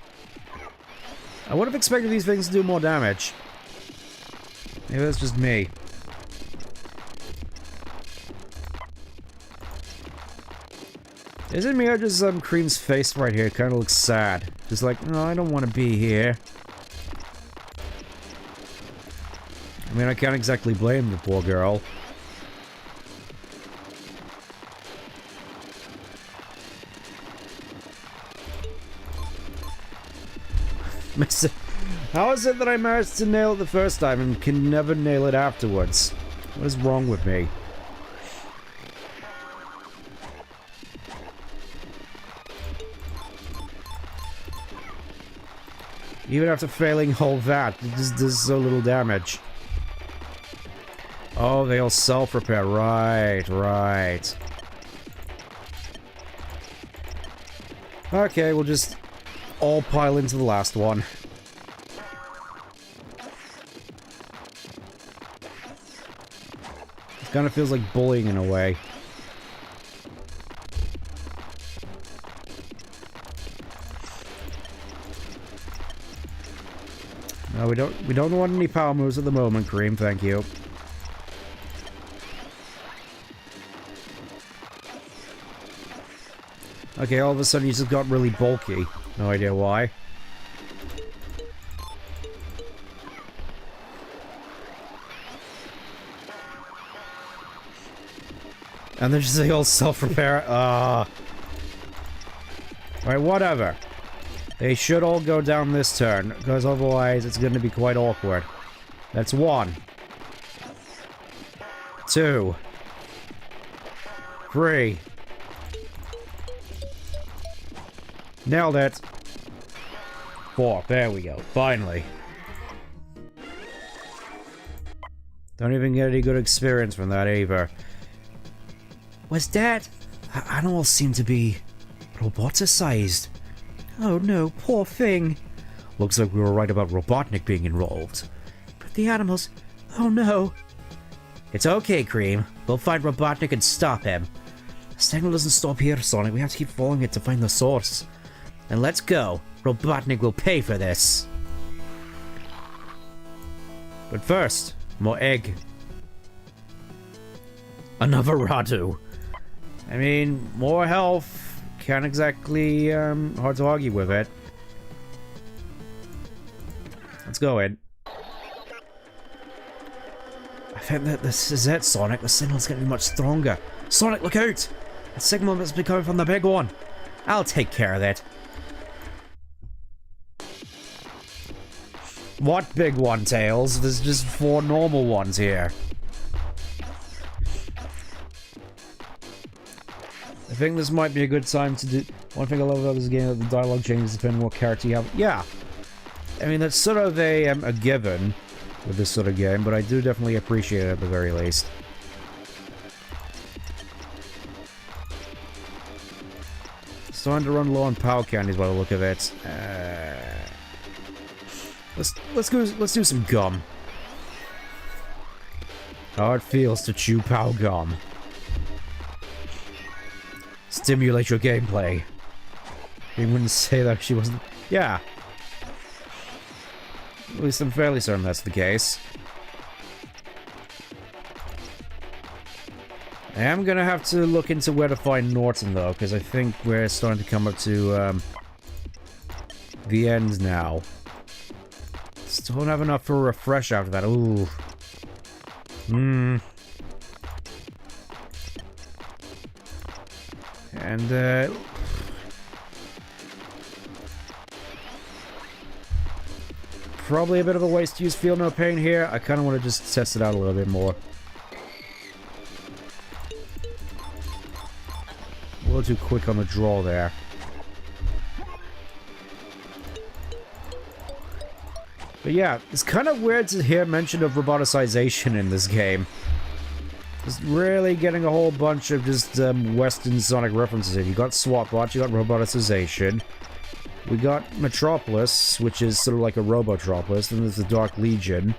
I would have expected these things to do more damage. Maybe that's just me. Isn't me or just Cream's face right here kind of looks sad? Just like, no, I don't want to be here. I mean, I can't exactly blame the poor girl. How is it that I managed to nail it the first time and can never nail it afterwards? What is wrong with me? Even after failing all that, it just does so little damage. Oh, they all self-repair. Right, right. Okay, we'll just all pile into the last one. It kind of feels like bullying in a way. No, we don't want any power moves at the moment, Cream, thank you. Okay, all of a sudden you just got really bulky. No idea why. And then just the old self-repair. Alright, whatever. They should all go down this turn, because otherwise it's going to be quite awkward. That's 1. 2. 3. Nailed it. 4. There we go. Finally. Don't even get any good experience from that either. Was that... Animals seem to be roboticized. Oh no, poor thing. Looks like we were right about Robotnik being involved. But the animals... Oh no. It's okay, Cream. We'll find Robotnik and stop him. The signal doesn't stop here, Sonic. We have to keep following it to find the source. And let's go. Robotnik will pay for this. But first, more egg. Another Radu. I mean, more health. Can't exactly, hard to argue with it. Let's go in. I think that this is it, Sonic. The signal's getting much stronger. Sonic, look out! The signal must be coming from the big one. I'll take care of that. What big one, Tails? There's just 4 normal ones here. I think this might be a good time to do... One thing I love about this game is that the dialogue changes depending on what character you have. Yeah. I mean, that's sort of a given with this sort of game, but I do definitely appreciate it at the very least. Starting to run low on power candies by the look of it. Let's do some gum. How it feels to chew pow gum. Stimulate your gameplay. You wouldn't say that if she wasn't... Yeah. At least I'm fairly certain that's the case. I am gonna have to look into where to find Norton, though, because I think we're starting to come up to, the end now. Still don't have enough for a refresh after that. Ooh. And, probably a bit of a waste to use Feel No Pain here. I kind of want to just test it out a little bit more. A little too quick on the draw there. But yeah, it's kind of weird to hear mention of roboticization in this game. Just really getting a whole bunch of just Western Sonic references in. You got SWAT-bots, you got roboticization. We got Metropolis, which is sort of like a Robotropolis, and there's the Dark Legion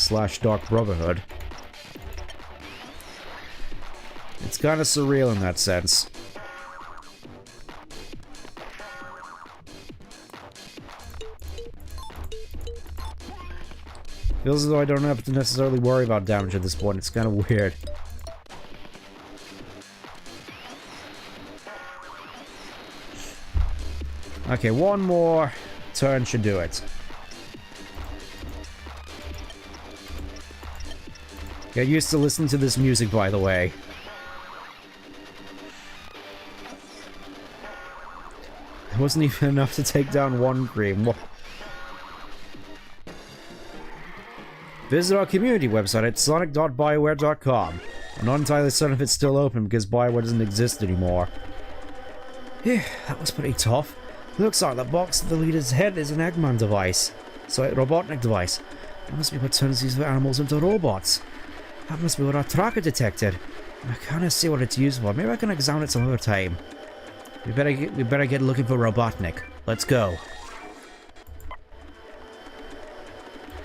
/ Dark Brotherhood. It's kind of surreal in that sense. Feels as though I don't have to necessarily worry about damage at this point. It's kind of weird. Okay, one more turn should do it. Get used to listening to this music, by the way. It wasn't even enough to take down one Cream. What? Visit our community website at sonic.bioware.com. I'm not entirely certain if it's still open because Bioware doesn't exist anymore. Yeah, that was pretty tough. Looks like the box of the leader's head is an Eggman device. So a Robotnik device. That must be what turns these animals into robots. That must be what our tracker detected. I can't see what it's used for. Maybe I can examine it some other time. We better get looking for Robotnik. Let's go.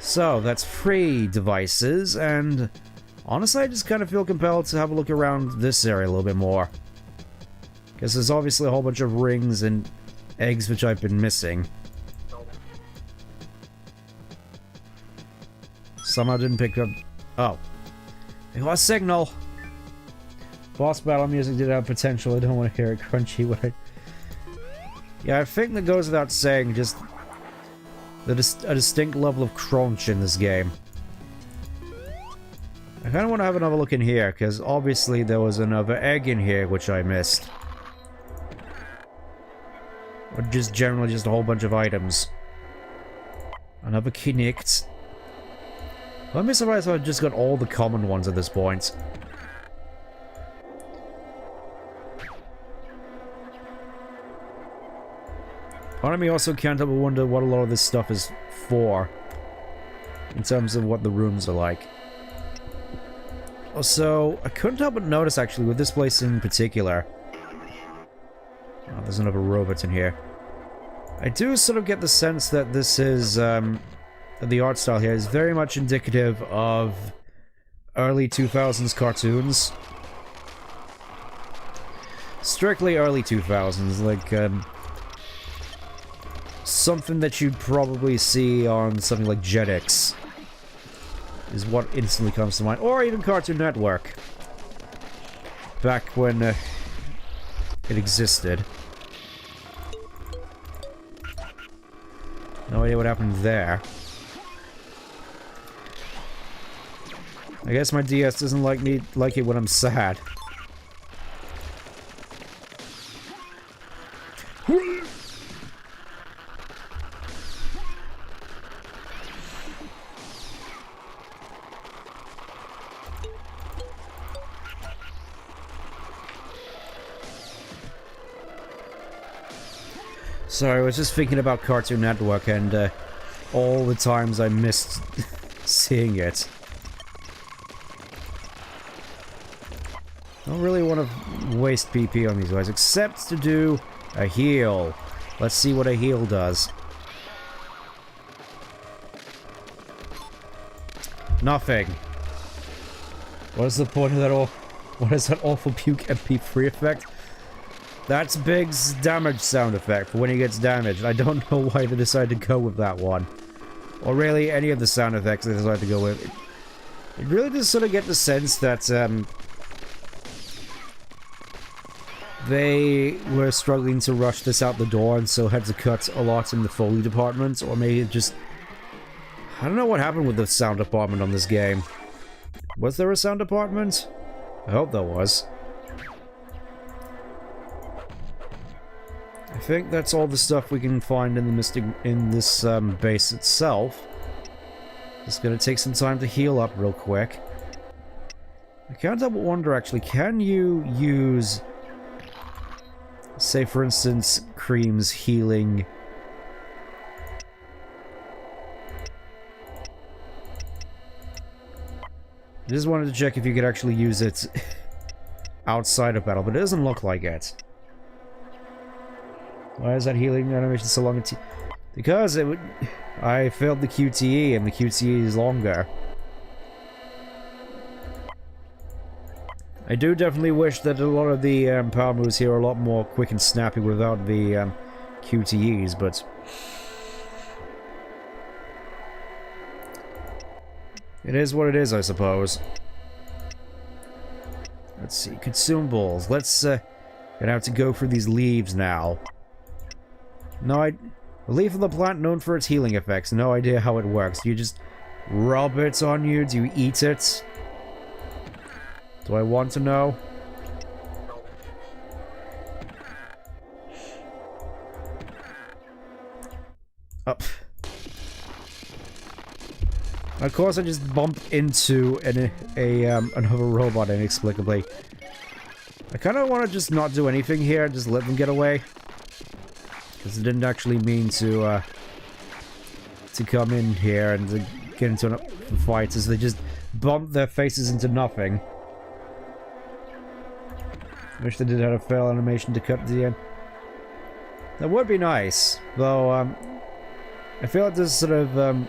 So, that's 3 devices, and honestly, I just kind of feel compelled to have a look around this area a little bit more. Because there's obviously a whole bunch of rings and eggs which I've been missing. Somehow didn't pick up... Oh. It was a signal! Boss battle music did have potential. I don't want to hear it crunchy when I... Yeah, I think that goes without saying, just... a distinct level of crunch in this game. I kind of want to have another look in here, because obviously there was another egg in here which I missed. Or just generally just a whole bunch of items. Another Kinect. Let me surprised if I just got all the common ones at this point. Part of me also can't help but wonder what a lot of this stuff is for. In terms of what the rooms are like. So, I couldn't help but notice, actually, with this place in particular. Oh, there's another robot in here. I do sort of get the sense that this is, the art style here is very much indicative of early 2000s cartoons. Strictly early 2000s, like, something that you'd probably see on something like Jetix is what instantly comes to mind. Or even Cartoon Network. Back when it existed. No idea what happened there. I guess my DS doesn't like it when I'm sad. Sorry, I was just thinking about Cartoon Network and all the times I missed seeing it. I don't really want to waste PP on these guys, except to do a heal. Let's see what a heal does. Nothing. What is the point of that all? What is that awful puke MP3 effect? That's Big's damage sound effect for when he gets damaged. I don't know why they decided to go with that one. Or really any of the sound effects they decided to go with. It really does sort of get the sense that, they were struggling to rush this out the door and so had to cut a lot in the Foley department, or maybe it just... I don't know what happened with the sound department on this game. Was there a sound department? I hope there was. I think that's all the stuff we can find in this base itself. Just gonna take some time to heal up real quick. I can't help but wonder, actually, can you use... say, for instance, Cream's healing... I just wanted to check if you could actually use it outside of battle, but it doesn't look like it. Why is that healing animation so long? Because it would... I failed the QTE, and the QTE is longer. I do definitely wish that a lot of the power moves here are a lot more quick and snappy without the QTEs, but... it is what it is, I suppose. Let's see, consumables. Let's, gonna have to go for these leaves now. No, a leaf of the plant known for its healing effects. No idea how it works. Do you just rub it on you? Do you eat it? Do I want to know? Up. Of course, I just bumped into another robot inexplicably. I kind of want to just not do anything here, just let them get away. Because it didn't actually mean to come in here and to get into a fight, as they just bumped their faces into nothing. Wish they did have a fail animation to cut to the end. That would be nice, though, I feel like this sort of,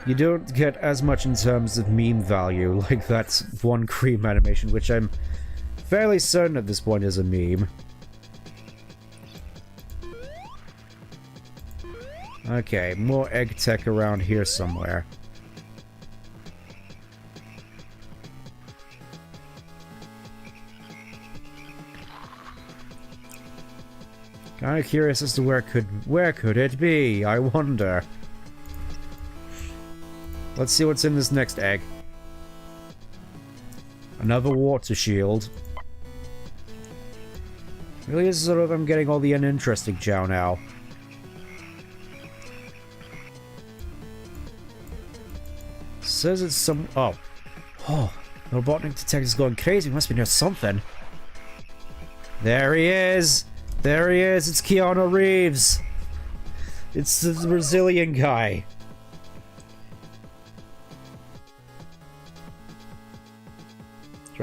you don't get as much in terms of meme value, like that one Cream animation, which I'm fairly certain at this point is a meme. Okay, more egg tech around here somewhere. Kinda curious as to where could it be, I wonder. Let's see what's in this next egg. Another water shield. Really is sort of, I'm getting all the uninteresting chow now. Says it's some... oh. Oh, the robotic detective's going crazy. Must be near something. There he is! There he is! It's Keanu Reeves! It's the Brazilian guy.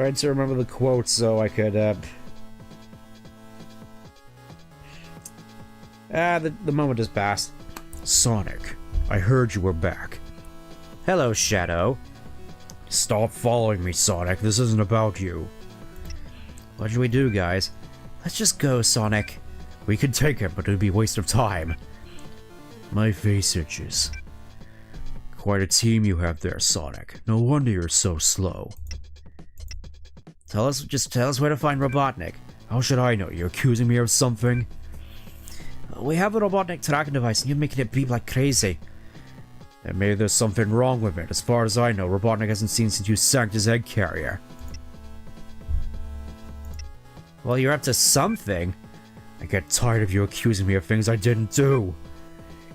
Trying to remember the quote so I could, the moment has passed. Sonic, I heard you were back. Hello, Shadow. Stop following me, Sonic. This isn't about you. What should we do, guys? Let's just go, Sonic. We could take him, but it would be a waste of time. My face itches. Quite a team you have there, Sonic. No wonder you're so slow. Just tell us where to find Robotnik. How should I know? You're accusing me of something? We have a Robotnik tracking device and you're making it beep like crazy. And maybe there's something wrong with it. As far as I know, Robotnik hasn't seen since you sank his egg carrier. Well, you're up to something. I get tired of you accusing me of things I didn't do.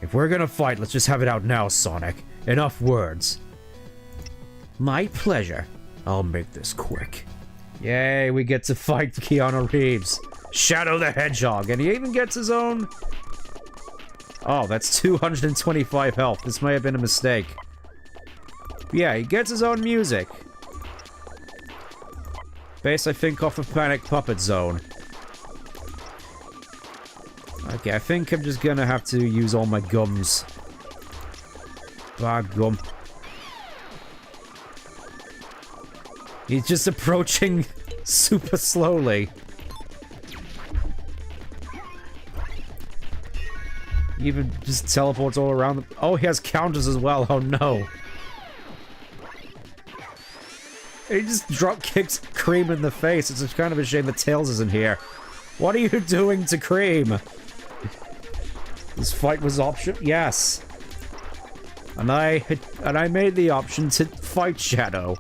If we're gonna fight, let's just have it out now, Sonic. Enough words. My pleasure. I'll make this quick. Yay, we get to fight Keanu Reeves. Shadow the Hedgehog, and he even gets his own... Oh, that's 225 health. This may have been a mistake. Yeah, he gets his own music. Based, I think, off of Panic Puppet Zone. Okay, I think I'm just gonna have to use all my gums. Ah, gum. He's just approaching super slowly. He even just teleports all around the... Oh, he has counters as well. Oh, no. He just drop kicks Cream in the face. It's kind of a shame that Tails isn't here. What are you doing to Cream? This fight was option... Yes. And I made the option to fight Shadow.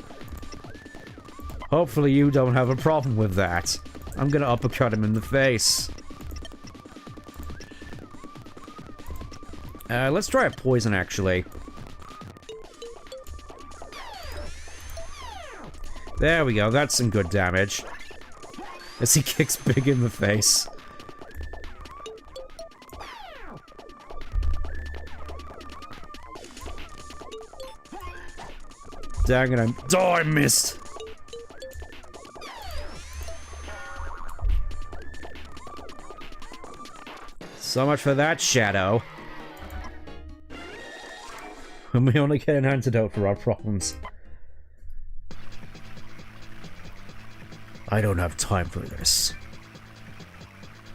Hopefully you don't have a problem with that. I'm gonna uppercut him in the face. Let's try a poison, actually. There we go, that's some good damage. As he kicks Big in the face. Dang it, oh, I missed! So much for that, Shadow. And we only get an antidote for our problems. I don't have time for this.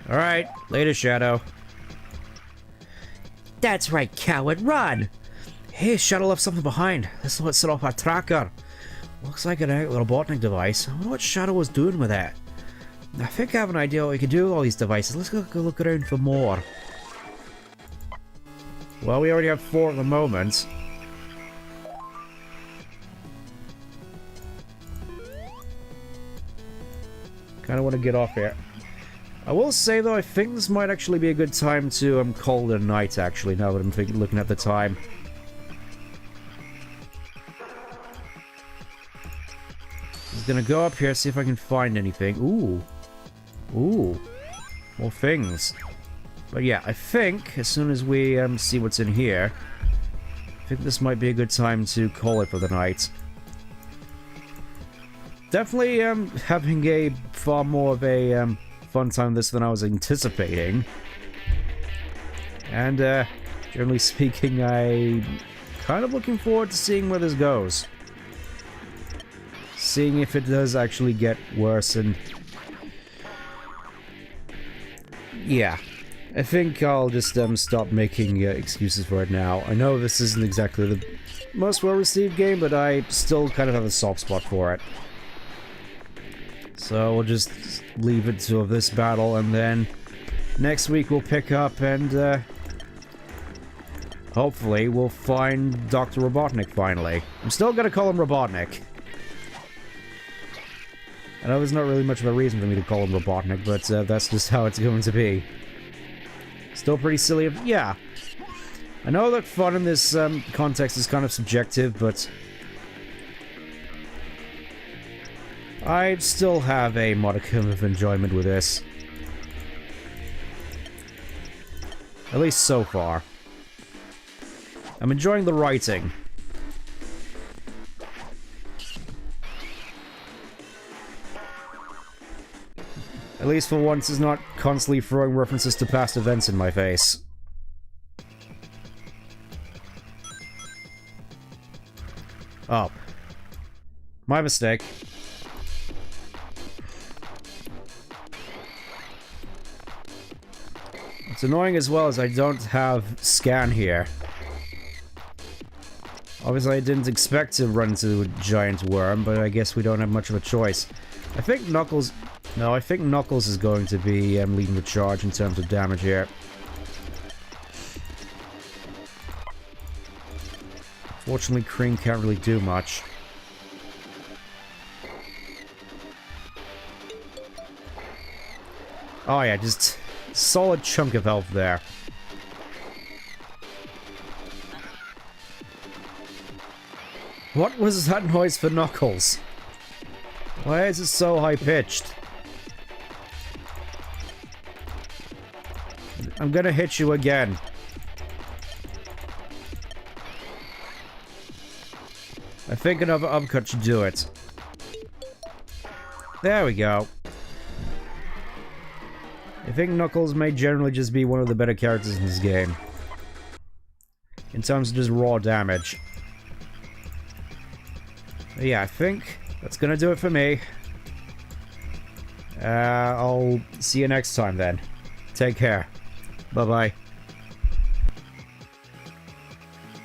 Alright, later, Shadow. That's right, coward, run! Hey, Shadow left something behind. This is what set off our tracker. Looks like an Robotnik device. I wonder what Shadow was doing with that. I think I have an idea what we can do with all these devices. Let's go look around for more. Well, we already have 4 at the moment. Kind of want to get off here. I will say, though, I think this might actually be a good time to call it a night, actually, now that I'm looking at the time. Just gonna go up here, see if I can find anything. Ooh. Ooh. More things. But yeah, I think, as soon as we see what's in here, I think this might be a good time to call it for the night. Definitely having a far more of a fun time with this than I was anticipating. And generally speaking, I'm kind of looking forward to seeing where this goes. Seeing if it does actually get worse, and yeah, I think I'll just stop making excuses for it now. I know this isn't exactly the most well-received game, but I still kind of have a soft spot for it. So we'll just leave it to this battle, and then next week we'll pick up and hopefully we'll find Dr. Robotnik finally. I'm still gonna call him Robotnik. I know there's not really much of a reason for me to call him Robotnik, but that's just how it's going to be. Still pretty silly. Yeah. I know that fun in this context is kind of subjective, but I still have a modicum of enjoyment with this. At least so far. I'm enjoying the writing. At least for once, it's not constantly throwing references to past events in my face. Oh. My mistake. It's annoying as well as I don't have scan here. Obviously I didn't expect to run into a giant worm, but I guess we don't have much of a choice. I think Knuckles... No, I think Knuckles is going to be leading the charge in terms of damage here. Fortunately, Cream can't really do much. Oh yeah, just solid chunk of health there. What was that noise for Knuckles? Why is it so high-pitched? I'm gonna hit you again. I think another upcut should do it. There we go. I think Knuckles may generally just be one of the better characters in this game. In terms of just raw damage. But yeah, I think that's gonna do it for me. I'll see you next time then. Take care. Bye-bye.